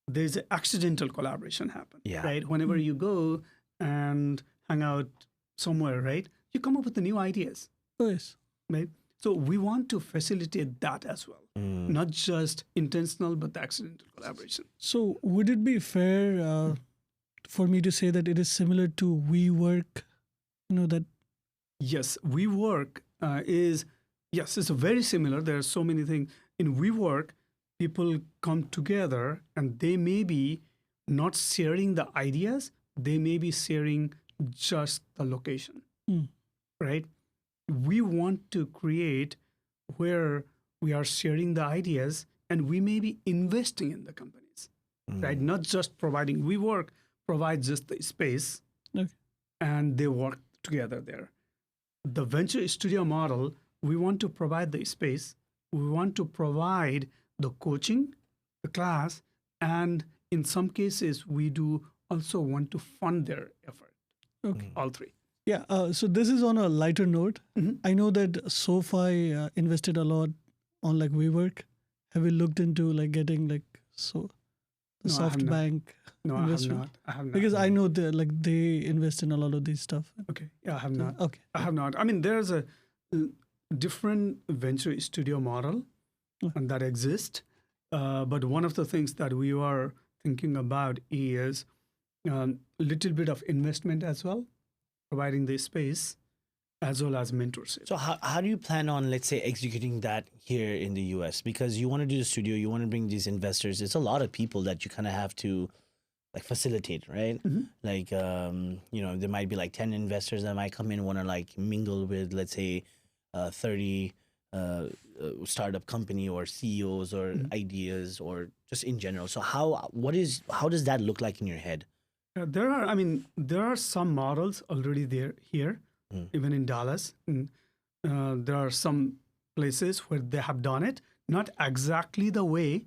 there's an accidental collaboration happen. Yeah. Right. Whenever you go and hang out somewhere, right, you come up with the new ideas. Oh, yes. right? So we want to facilitate that as well, not just intentional but the accidental collaboration. So would it be fair for me to say that it is similar to WeWork? That Yes, WeWork it's very similar. There are so many things. In WeWork, people come together and they may be not sharing the ideas, they may be sharing just the location, right? We want to create where we are sharing the ideas and we may be investing in the companies, right? Not just providing. WeWork provides just the space Okay. and they work together there. The venture studio model, we want to provide the space, we want to provide the coaching, the class, and in some cases, we do also want to fund their effort. Okay. All three. Yeah. So this is on a lighter note. Mhm. I know that SoFi invested a lot on like WeWork. Have you looked into like getting like the No, I have not. SoftBank No, I have investment? not. I have not. Because I know that like they invest in a lot of these stuff. Okay. Yeah, I have not. Okay. I have not. I mean, there's a different venture studio model and that exists. But one of the things that we are thinking about is a little bit of investment as well, providing the space as well as mentorship. So how do you plan on, let's say, executing that here in the US? Because you want to do the studio, you want to bring these investors. It's a lot of people that you kind of have to like facilitate, right? Like, there might be like 10 investors that might come in, want to like mingle with, let's say, 30 startup company or CEOs or ideas or just in general. So how does that look like in your head? There are some models already here, even in Dallas. There are some places where they have done it, not exactly the way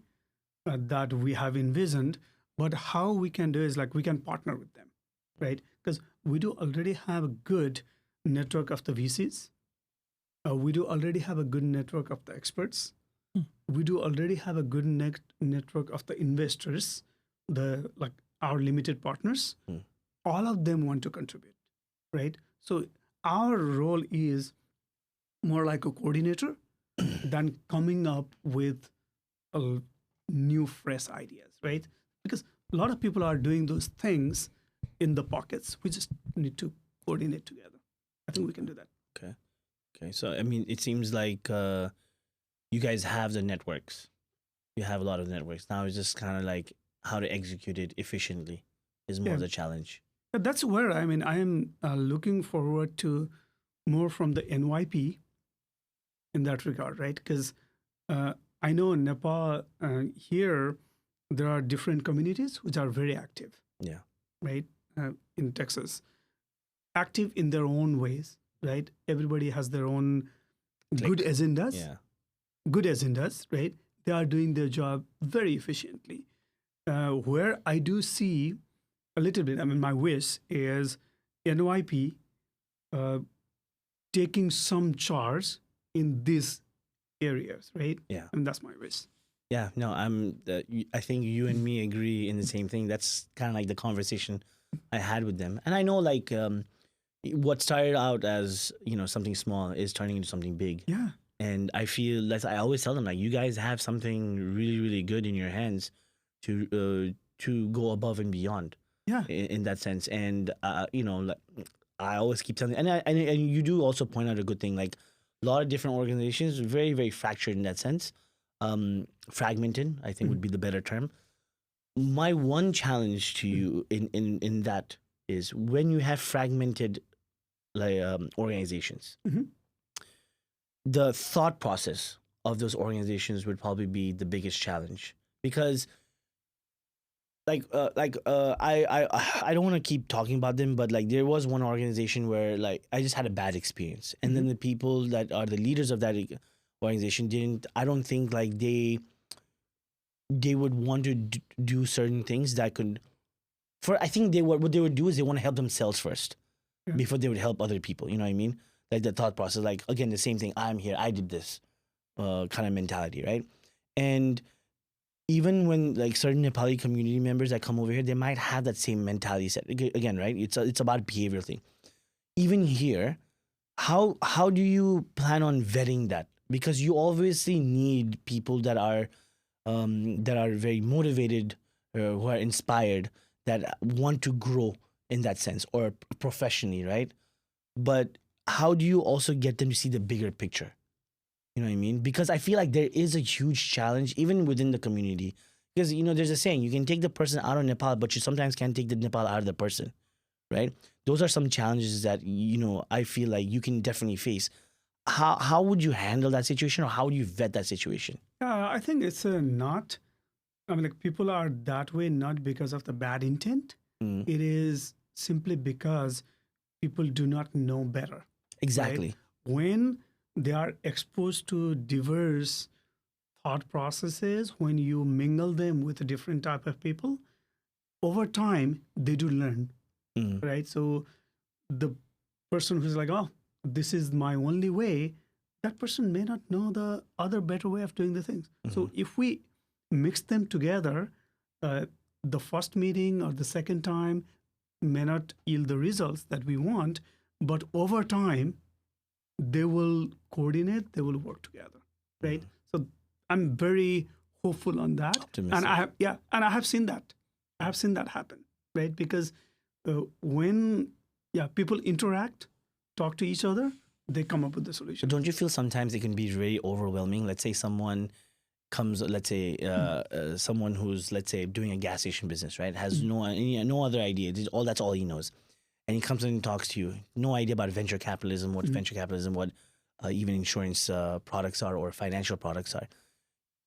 that we have envisioned, but how we can do is like we can partner with them, right? Because we do already have a good network of the VCs. We do already have a good network of the experts. We do already have a good network of the investors, our limited partners. All of them want to contribute, right? So our role is more like a coordinator than coming up with new, fresh ideas, right? Because a lot of people are doing those things in the pockets. We just need to coordinate together. I think we can do that. Okay. So, I mean, it seems like you guys have the networks. You have a lot of networks. Now it's just kind of like how to execute it efficiently is more the challenge. But that's where, I am looking forward to more from the NYP in that regard, right? Because I know in Nepal, here, there are different communities which are very active. Yeah. Right? In Texas. Active in their own ways, right? Everybody has their own good agendas. Yeah. Good agendas, right? They are doing their job very efficiently. Where I do see a little bit, my wish is NYP taking some charge in these areas, right? Yeah. And that's my wish. Yeah, no, I think you and me agree in the same thing. That's kind of like the conversation I had with them. And I know like what started out as, something small is turning into something big. Yeah. And I feel like I always tell them like you guys have something really, really good in your hands to go above and beyond. Yeah. In that sense. And like, I always keep telling, and you do also point out a good thing, like a lot of different organizations, very, very fractured in that sense. Fragmented, I think would be the better term. My one challenge to you in that is when you have fragmented organizations, the thought process of those organizations would probably be the biggest challenge because I don't want to keep talking about them, but like there was one organization where like I just had a bad experience, and then the people that are the leaders of that organization I don't think like they would want to do certain things that could I think what they would do is they want to help themselves first before they would help other people, you know what I mean? Like the thought process, like again the same thing, I'm here, I did this kind of mentality, right? And even when like certain Nepali community members that come over here, they might have that same mentality set again, right? It's about behavioral thing. Even here, how do you plan on vetting that? Because you obviously need people that are very motivated, who are inspired, that want to grow in that sense or professionally, right? But how do you also get them to see the bigger picture? You know what I mean? Because I feel like there is a huge challenge even within the community. Because there's a saying, you can take the person out of Nepal, but you sometimes can't take the Nepal out of the person, right? Those are some challenges that I feel like you can definitely face. How would you handle that situation, or how do you vet that situation? I think it's not. I mean, like, people are that way not because of the bad intent. It is simply because people do not know better. Exactly. Right? When they are exposed to diverse thought processes, when you mingle them with a different type of people, over time they do learn. Right? So the person who's like, oh, this is my only way, that person may not know the other better way of doing the things. So if we mix them together, the first meeting or the second time may not yield the results that we want, but over time they will coordinate, they will work together, right? So I'm very hopeful on that. Optimistic. And I have seen that. I have seen that happen, right? Because when people interact, talk to each other, they come up with the solution. But don't you feel sometimes it can be very overwhelming? Let's say someone comes, someone who's, let's say, doing a gas station business, right? Has no other idea. That's all he knows. And he comes in and talks to you. No idea about venture capitalism, what even insurance products are, or financial products are.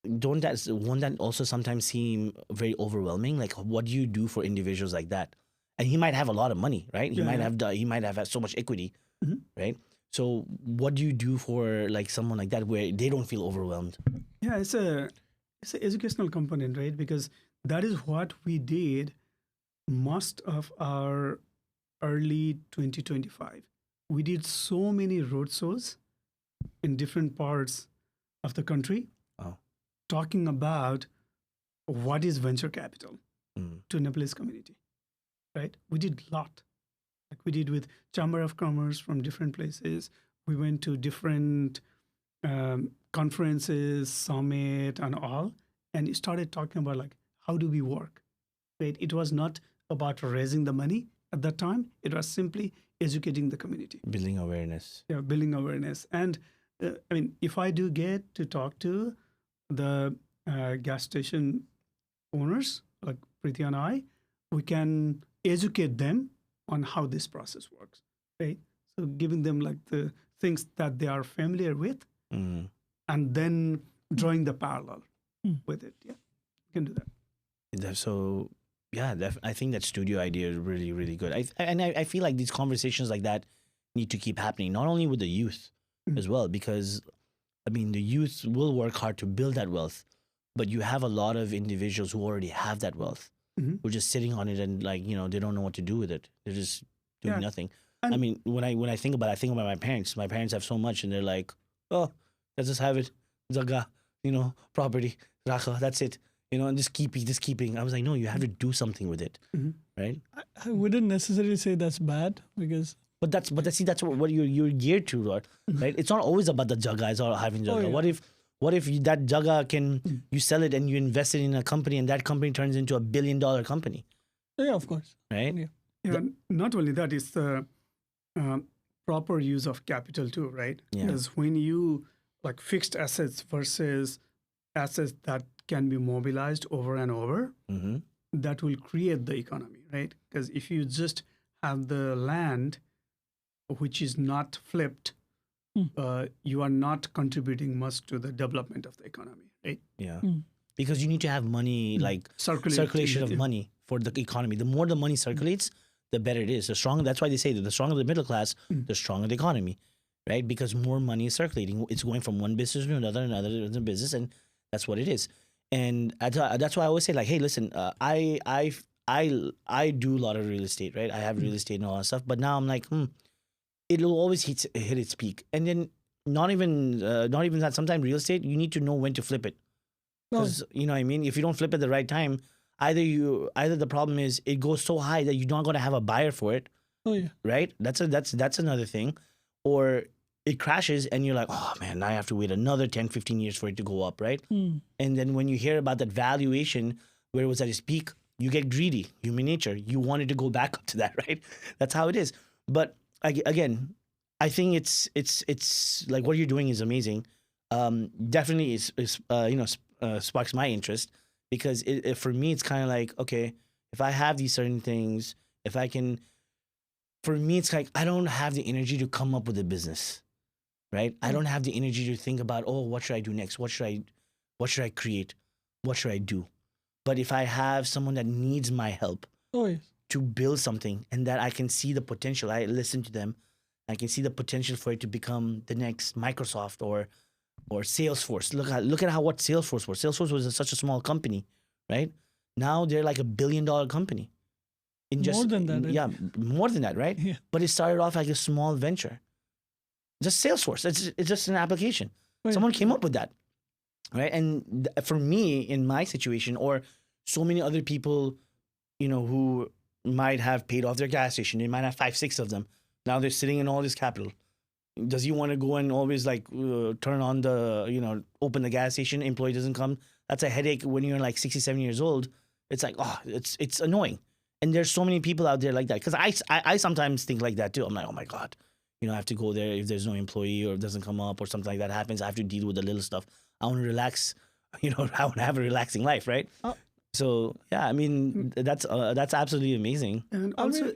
Won't that also sometimes seem very overwhelming? Like, what do you do for individuals like that? And he might have a lot of money, right? He might have so much equity, right? So what do you do for like someone like that where they don't feel overwhelmed? Yeah, it's an educational component, right? Because that is what we did most of our early 2025. We did so many road shows in different parts of the country, talking about what is venture capital to Nepalese community, right? We did a lot. Like we did with Chamber of Commerce from different places. We went to different conferences, summit, and all, and started talking about like, how do we work, right? It was not about raising the money at that time. It was simply educating the community. Building awareness. Yeah, building awareness. And I mean, if I do get to talk to the gas station owners, like Priti and I, we can educate them on how this process works, right? So giving them like the things that they are familiar with, and then drawing the parallel with it. Yeah, you can do that. So yeah, I think that studio idea is really, really good. I feel like these conversations like that need to keep happening, not only with the youth as well, because I mean, the youth will work hard to build that wealth, but you have a lot of individuals who already have that wealth, who are just sitting on it and like, they don't know what to do with it. They're just doing nothing. And I mean, when I think about it, I think about my parents. My parents have so much and they're like, oh, let's just have it. Zaga, property, Rakha, that's it. And just keeping. I was like, no, you have to do something with it, right? I wouldn't necessarily say that's bad because... But that's what you're geared to, right? It's not always about the jaga. It's all having jaga. What if that jaga you sell it and you invest it in a company and that company turns into $1 billion company? Yeah, of course. Right? Yeah. Not only that, it's the proper use of capital too, right? Yeah. Because when you like fixed assets versus assets that can be mobilized over and over, that will create the economy, right? Because if you just have the land which is not flipped, you are not contributing much to the development of the economy, right? Yeah. Because you need to have money, like circulation of money for the economy. The more the money circulates, the better it is. The stronger. That's why they say that the stronger the middle class, the stronger the economy, right? Because more money is circulating. It's going from one business to another business, and that's what it is. And that's why I always say, like, hey, listen, I do a lot of real estate, right? I have real estate and all that stuff, but now I'm like, it'll always hit its peak, and then not even that. Sometimes real estate, you need to know when to flip it, because you know what I mean. If you don't flip at the right time, either the problem is it goes so high that you're not going to have a buyer for it. Oh yeah, right. That's another thing, or it crashes and you're like, oh man, now I have to wait another 10, 15 years for it to go up, right? And then when you hear about that valuation where it was at its peak, you get greedy, human nature. You wanted to go back up to that, right? That's how it is. But again, I think it's like what you're doing is amazing. Definitely sparks my interest because for me, it's kind of like, okay, if I have these certain things, if I can, for me, it's like, I don't have the energy to come up with a business. Right? I don't have the energy to think about, oh, what should I do next? What should I create? What should I do? But if I have someone that needs my help to build something and that I can see the potential, I listen to them, I can see the potential for it to become the next Microsoft or Salesforce. Look at what Salesforce was. Salesforce was such a small company, right? Now they're like $1 billion company. More than that. Yeah, more than that, right? Yeah. But it started off like a small venture. Just Salesforce. It's just an application. Right. Someone came up with that, right? And for me, in my situation, or so many other people, who might have paid off their gas station, they might have 5, 6 of them. Now they're sitting in all this capital. Does he want to go and always turn on the, open the gas station? Employee doesn't come. That's a headache when you're like 67 years old. It's like, it's annoying. And there's so many people out there like that. Because I sometimes think like that too. I'm like, oh my God. I have to go there if there's no employee or it doesn't come up or something like that happens. I have to deal with the little stuff. I want to relax. I want to have a relaxing life, right? So yeah, I mean that's absolutely amazing. And also,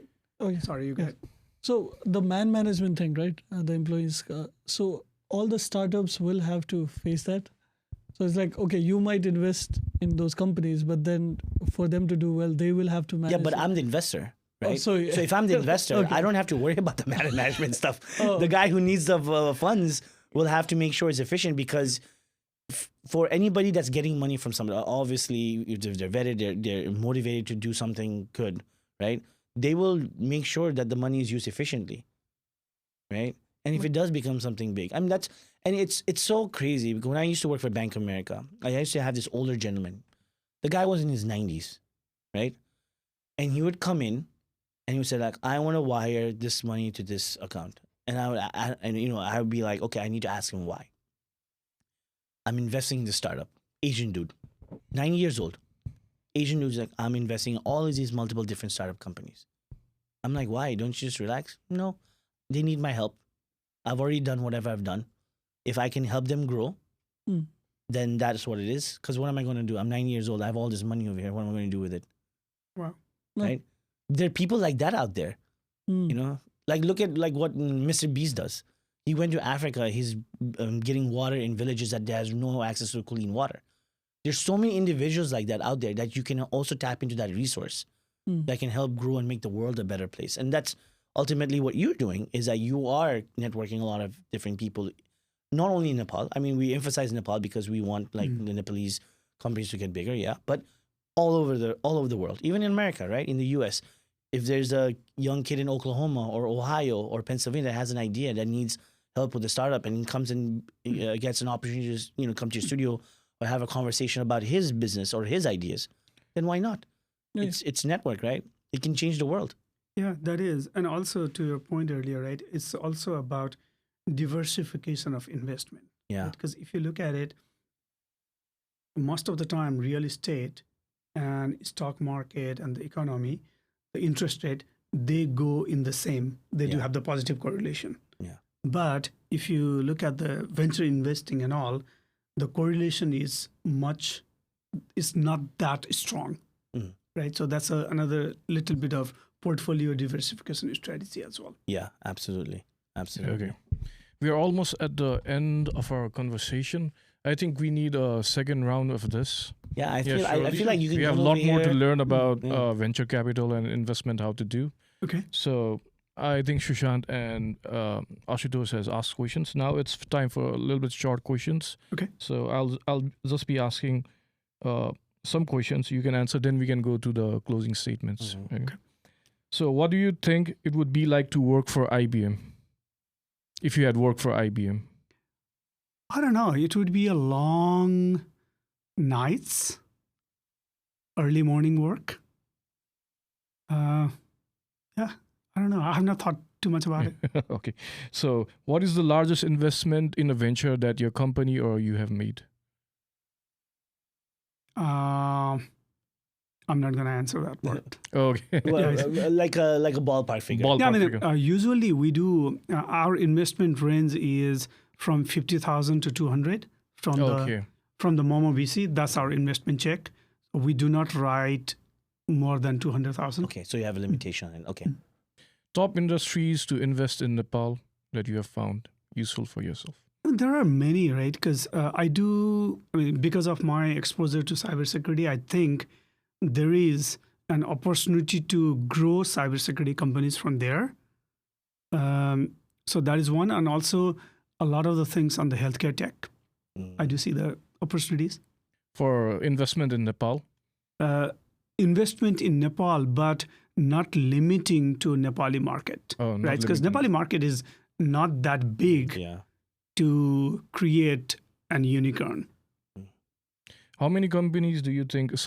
sorry, you go ahead. So the management thing, right? The employees. So all the startups will have to face that. So it's like, okay, you might invest in those companies, but then for them to do well, they will have to manage. Yeah, but I'm the investor. Right. So if I'm the investor, I don't have to worry about the management stuff. The guy who needs the funds will have to make sure it's efficient because for anybody that's getting money from somebody, obviously, if they're vetted, they're motivated to do something good, right? They will make sure that the money is used efficiently, right? And if it does become something big, I mean, it's so crazy because when I used to work for Bank of America, I used to have this older gentleman. The guy was in his 90s, right? And he would come in. And he would say, like, I want to wire this money to this account. And I would be like, okay, I need to ask him why. I'm investing in this startup. Asian dude, 90 years old. Asian dude's like, I'm investing in all of these multiple different startup companies. I'm like, why? Don't you just relax? No, they need my help. I've already done whatever I've done. If I can help them grow, then that's what it is. Because what am I going to do? I'm 90 years old. I have all this money over here. What am I going to do with it? Wow. Right? There are people like that out there, like look at what Mr. Beast does. He went to Africa. He's getting water in villages that has no access to clean water. There's so many individuals like that out there that you can also tap into that resource that can help grow and make the world a better place. And that's ultimately what you're doing is that you are networking a lot of different people, not only in Nepal. I mean, we emphasize Nepal because we want the Nepalese companies to get bigger. Yeah. But all over the world, even in America, right? In the US. If there's a young kid in Oklahoma or Ohio or Pennsylvania that has an idea that needs help with the startup and comes and gets an opportunity to come to your studio or have a conversation about his business or his ideas, then why not? Yeah. It's network, right? It can change the world. Yeah, that is. And also to your point earlier, right? It's also about diversification of investment. Yeah. Right? Because if you look at it, most of the time real estate and stock market and the economy, the interest rate, they go in the same. They do have the positive correlation. Yeah. But if you look at the venture investing and all, the correlation is not that strong, right? So that's another little bit of portfolio diversification strategy as well. Yeah, absolutely. Okay. We are almost at the end of our conversation. I think we need a second round of this. Yeah, I feel like you can. We have a lot more to learn about venture capital and investment, how to do. Okay. So I think Sushant and Ashutosh has asked questions. Now it's time for a little bit short questions. Okay. So I'll just be asking some questions. You can answer. Then we can go to the closing statements. Okay. So what do you think it would be like to work for IBM? If you had worked for IBM? I don't know. It would be a long nights, early morning work. Yeah, I don't know. I have not thought too much about it. Okay. So, what is the largest investment in a venture that your company or you have made? I'm not going to answer that part. Okay. Well, Yeah, like a ballpark figure. Ballpark Yeah, I mean, figure. usually we do our investment range is from 50,000 to 200 from Okay. the Momo VC. That's our investment check. We do not write more than 200,000. Okay, so you have a limitation on it. Okay. Top industries to invest in Nepal that you have found useful for yourself. There are many, right? Because because of my exposure to cybersecurity, I think there is an opportunity to grow cybersecurity companies from there. So that is one. And also a lot of the things on the healthcare tech. I do see the opportunities. For investment in Nepal? Investment in Nepal, but not limiting to Nepali market, Oh, not right? Because limiting. Nepali market is not that big Yeah. to create an unicorn. How many companies do you think they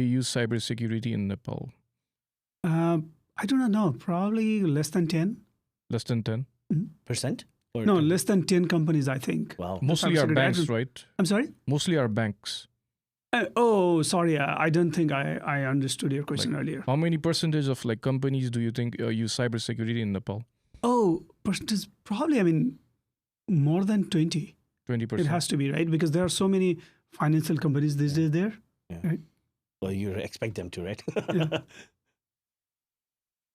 use cybersecurity in Nepal? I do not know. Probably less than 10. Less than 10? Percent? Or No, less than 10 companies, I think. Wow. Mostly are cybersecurity, I banks, don't- right? I'm sorry? Mostly are banks. Sorry. I don't think I understood your question earlier. How many percentage of like companies do you think use cybersecurity in Nepal? Percentage, probably, more than 20. 20%. It has to be, right? Because there are so many financial companies these days there. Yeah. Right. Well, you expect them to, right? Yeah.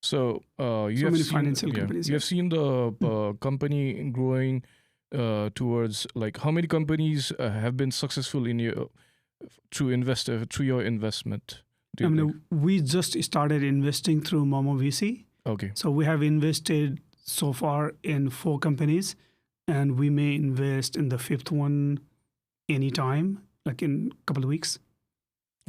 So you So have many seen, financial companies, You have yes. seen the company growing towards like how many companies have been successful in your through your investment? Do you think? We just started investing through Momo VC. Okay. So we have invested so far in 4 companies, and we may invest in the 5th one anytime, like in a couple of weeks.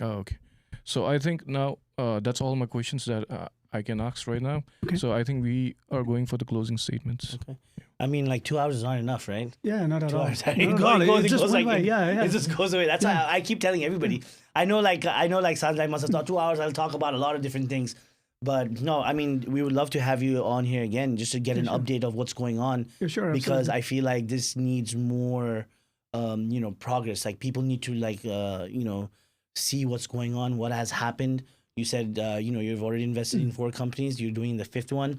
Oh, okay. So I think now that's all my questions that I can ask right now. Okay. So I think we are going for the closing statements. Okay. I mean, like 2 hours is not enough, right? Yeah, not at 2 all. hours. Not It at goes- all. it goes- It it just goes went like- by. Yeah. It just goes away. That's why I keep telling everybody. I know, like Sanjay must have thought 2 hours. I'll talk about a lot of different things, but no, I mean, we would love to have you on here again just to get an update of what's going on. Yeah, sure. Because absolutely. I feel like this needs more, progress. Like people need to see what's going on, what has happened. You said, you've already invested in 4 companies. You're doing the 5th one.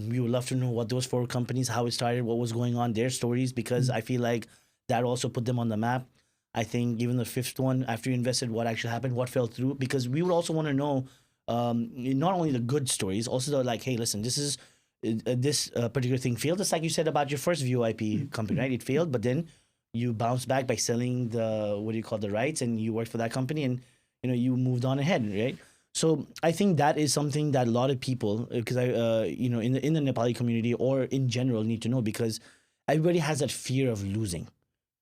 We would love to know what those 4 companies, how it started, what was going on, their stories, because I feel like that also put them on the map. I think even the 5th one, after you invested, what actually happened, what fell through, because we would also want to know not only the good stories, also the like, hey, listen, this particular thing failed. Just like you said about your first VoIP company, right? It failed, but then you bounced back by selling the rights, and you worked for that company, and you moved on ahead, right? So I think that is something that a lot of people, because in the Nepali community or in general, need to know, because everybody has that fear of losing,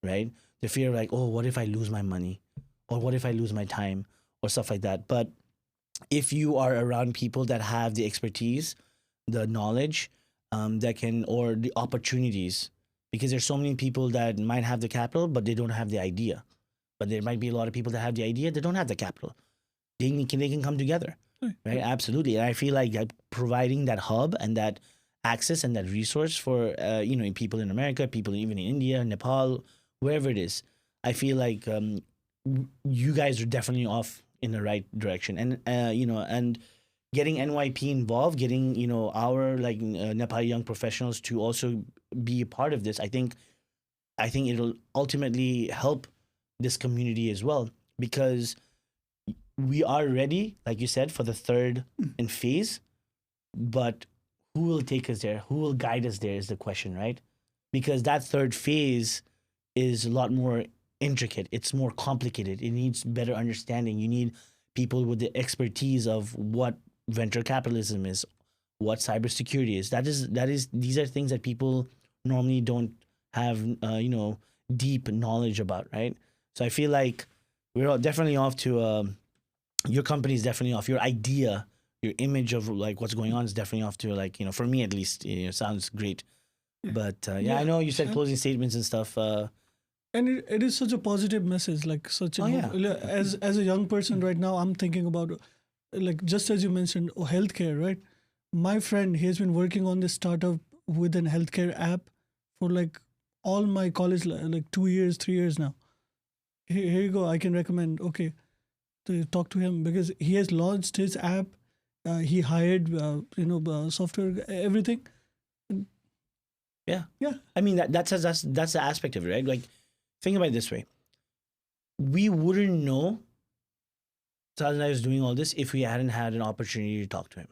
right? The fear of like, oh, what if I lose my money, or what if I lose my time, or stuff like that. But if you are around people that have the expertise, the knowledge, or the opportunities, because there's so many people that might have the capital, but they don't have the idea. But there might be a lot of people that have the idea, they don't have the capital. They can come together, right? Absolutely. And I feel like that providing that hub and that access and that resource for people in America, people even in India, Nepal, wherever it is, I feel like you guys are definitely off in the right direction. And and getting NYP involved, getting our Nepali young professionals to also be a part of this, I think it'll ultimately help this community as well, because we are ready, like you said, for the 3rd phase, but who will take us there? Who will guide us there is the question, right? Because that 3rd phase is a lot more intricate. It's more complicated. It needs better understanding. You need people with the expertise of what venture capitalism is, what cybersecurity is. These are things that people normally don't have, deep knowledge about, right? So I feel like we're all definitely off to, your company is definitely off. Your idea, your image of like what's going on is definitely off to like, for me at least, it sounds great. But I know you said closing statements and stuff. And it is such a positive message, like such a as a young person right now, I'm thinking about like just as you mentioned, healthcare, right? my friend, he has been working on this startup with an healthcare app for like all my college, like 2 years, 3 years now. Here you go. I can recommend. Okay, to talk to him because he has launched his app. He hired, software, everything. Yeah. Yeah. I mean, that's the aspect of it, right? Like, think about it this way. We wouldn't know Sajan is doing all this if we hadn't had an opportunity to talk to him,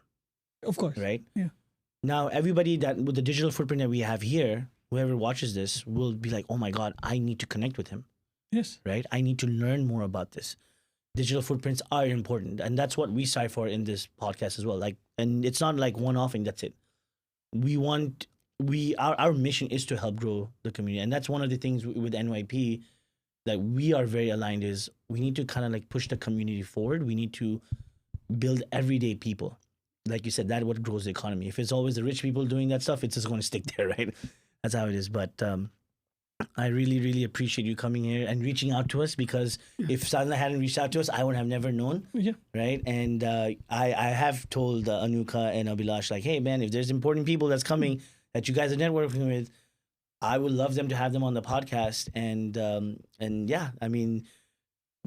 Of course. right? Yeah. Now, everybody that with the digital footprint that we have here, whoever watches this will be like, oh my God, I need to connect with him, Yes. right? I need to learn more about this. Digital footprints are important. And that's what we strive for in this podcast as well. Like, and it's not like one-off and that's it. Our mission is to help grow the community. And that's one of the things with NYP that we are very aligned is we need to kind of like push the community forward. We need to build everyday people. Like you said, that's what grows the economy. If it's always the rich people doing that stuff, it's just going to stick there, right? That's how it is. But I really, really appreciate you coming here and reaching out to us because if Sadhana hadn't reached out to us, I would have never known, Yeah. right? And I have told Anuka and Abhilash, like, hey, man, if there's important people that's coming that you guys are networking with, I would love them to have them on the podcast. And yeah, I mean,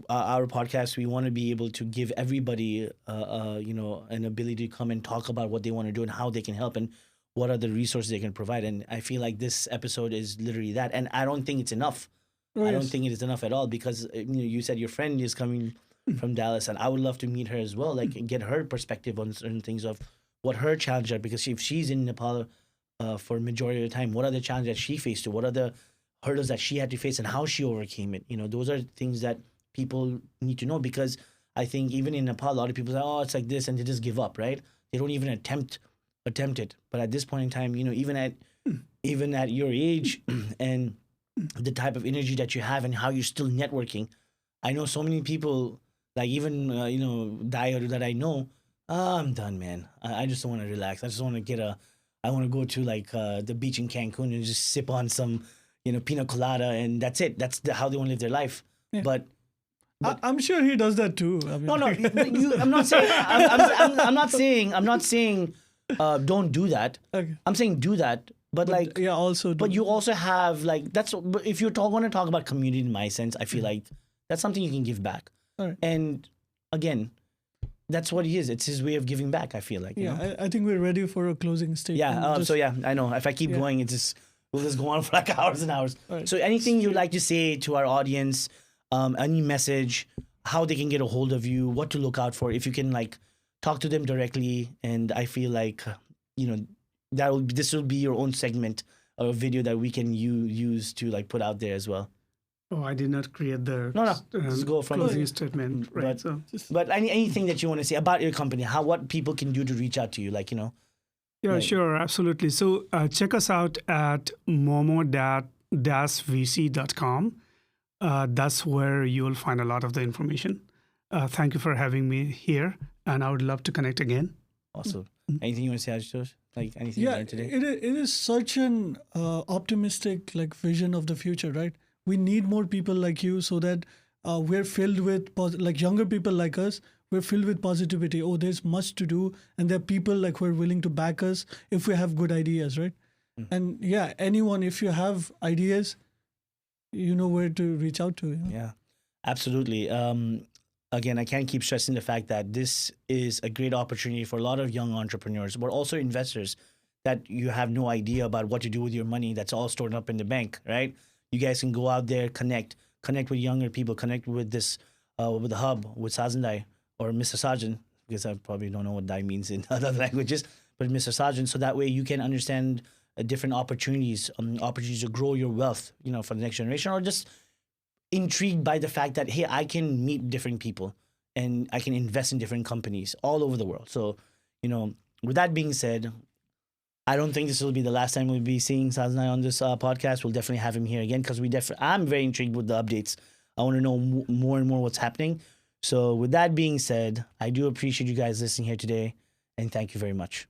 our podcast, we want to be able to give everybody, an ability to come and talk about what they want to do and how they can help and what are the resources they can provide. And I feel like this episode is literally that. And I don't think it's enough. Oh, I don't yes. think it is enough at all because you said your friend is coming from Dallas, and I would love to meet her as well, like get her perspective on certain things of what her challenges are. Because if she's in Nepal for majority of the time, what are the challenges that she faced? What are the hurdles that she had to face and how she overcame it? Those are things that people need to know because I think even in Nepal, a lot of people say, oh, it's like this, and they just give up, right? They don't even attempt it. But at this point in time, even at your age and the type of energy that you have and how you're still networking, I know so many people, like even Dyer that I know, I'm done, man. I just want to relax. I just want to I want to go to like the beach in Cancun and just sip on some pina colada, and that's it. That's how they want to live their life. Yeah. But I'm sure he does that too. I mean, no, I'm not saying. I'm not saying. Don't do that. Okay. I'm saying do that, but like, yeah, also. but you also have like but if you're want to talk about community, in my sense, I feel like that's something you can give back. All right. And again, that's what he is. It's his way of giving back. I feel like. Yeah, I think we're ready for a closing statement. Yeah. So yeah, I know. If I keep going, we'll just go on for like hours and hours. Right. So anything you'd like to say to our audience, any message, how they can get a hold of you, what to look out for, if you can like talk to them directly. And I feel like this will be your own segment or a video that we can use to like put out there as well. Oh, I did not create the Just go from closing statement, right? But anything that you want to say about your company, what people can do to reach out to you, like Yeah, Right. sure, absolutely. So check us out at momo-vc.com. That's where you will find a lot of the information. Thank you for having me here, and I would love to connect again. Awesome. Anything you want to say, Ashutosh? Like anything you Yeah, learned today? it is such an optimistic like vision of the future, right? We need more people like you so that we're filled with like younger people like us. We're filled with positivity. Oh, there's much to do, and there are people like who are willing to back us if we have good ideas, right? And yeah, anyone, if you have ideas, you know where to reach out to. Yeah, absolutely. Again, I can't keep stressing the fact that this is a great opportunity for a lot of young entrepreneurs, but also investors that you have no idea about what to do with your money that's all stored up in the bank, right? You guys can go out there, connect with younger people, connect with this, with the hub, with Sazandai or Mr. Sajan, because I probably don't know what Dai means in other languages, but Mr. Sajan, so that way you can understand different opportunities to grow your wealth, for the next generation, or just intrigued by the fact that, hey, I can meet different people and I can invest in different companies all over the world. So, with that being said, I don't think this will be the last time we'll be seeing Sajanai on this podcast. We'll definitely have him here again because I'm very intrigued with the updates. I want to know more and more what's happening. So with that being said, I do appreciate you guys listening here today, and thank you very much.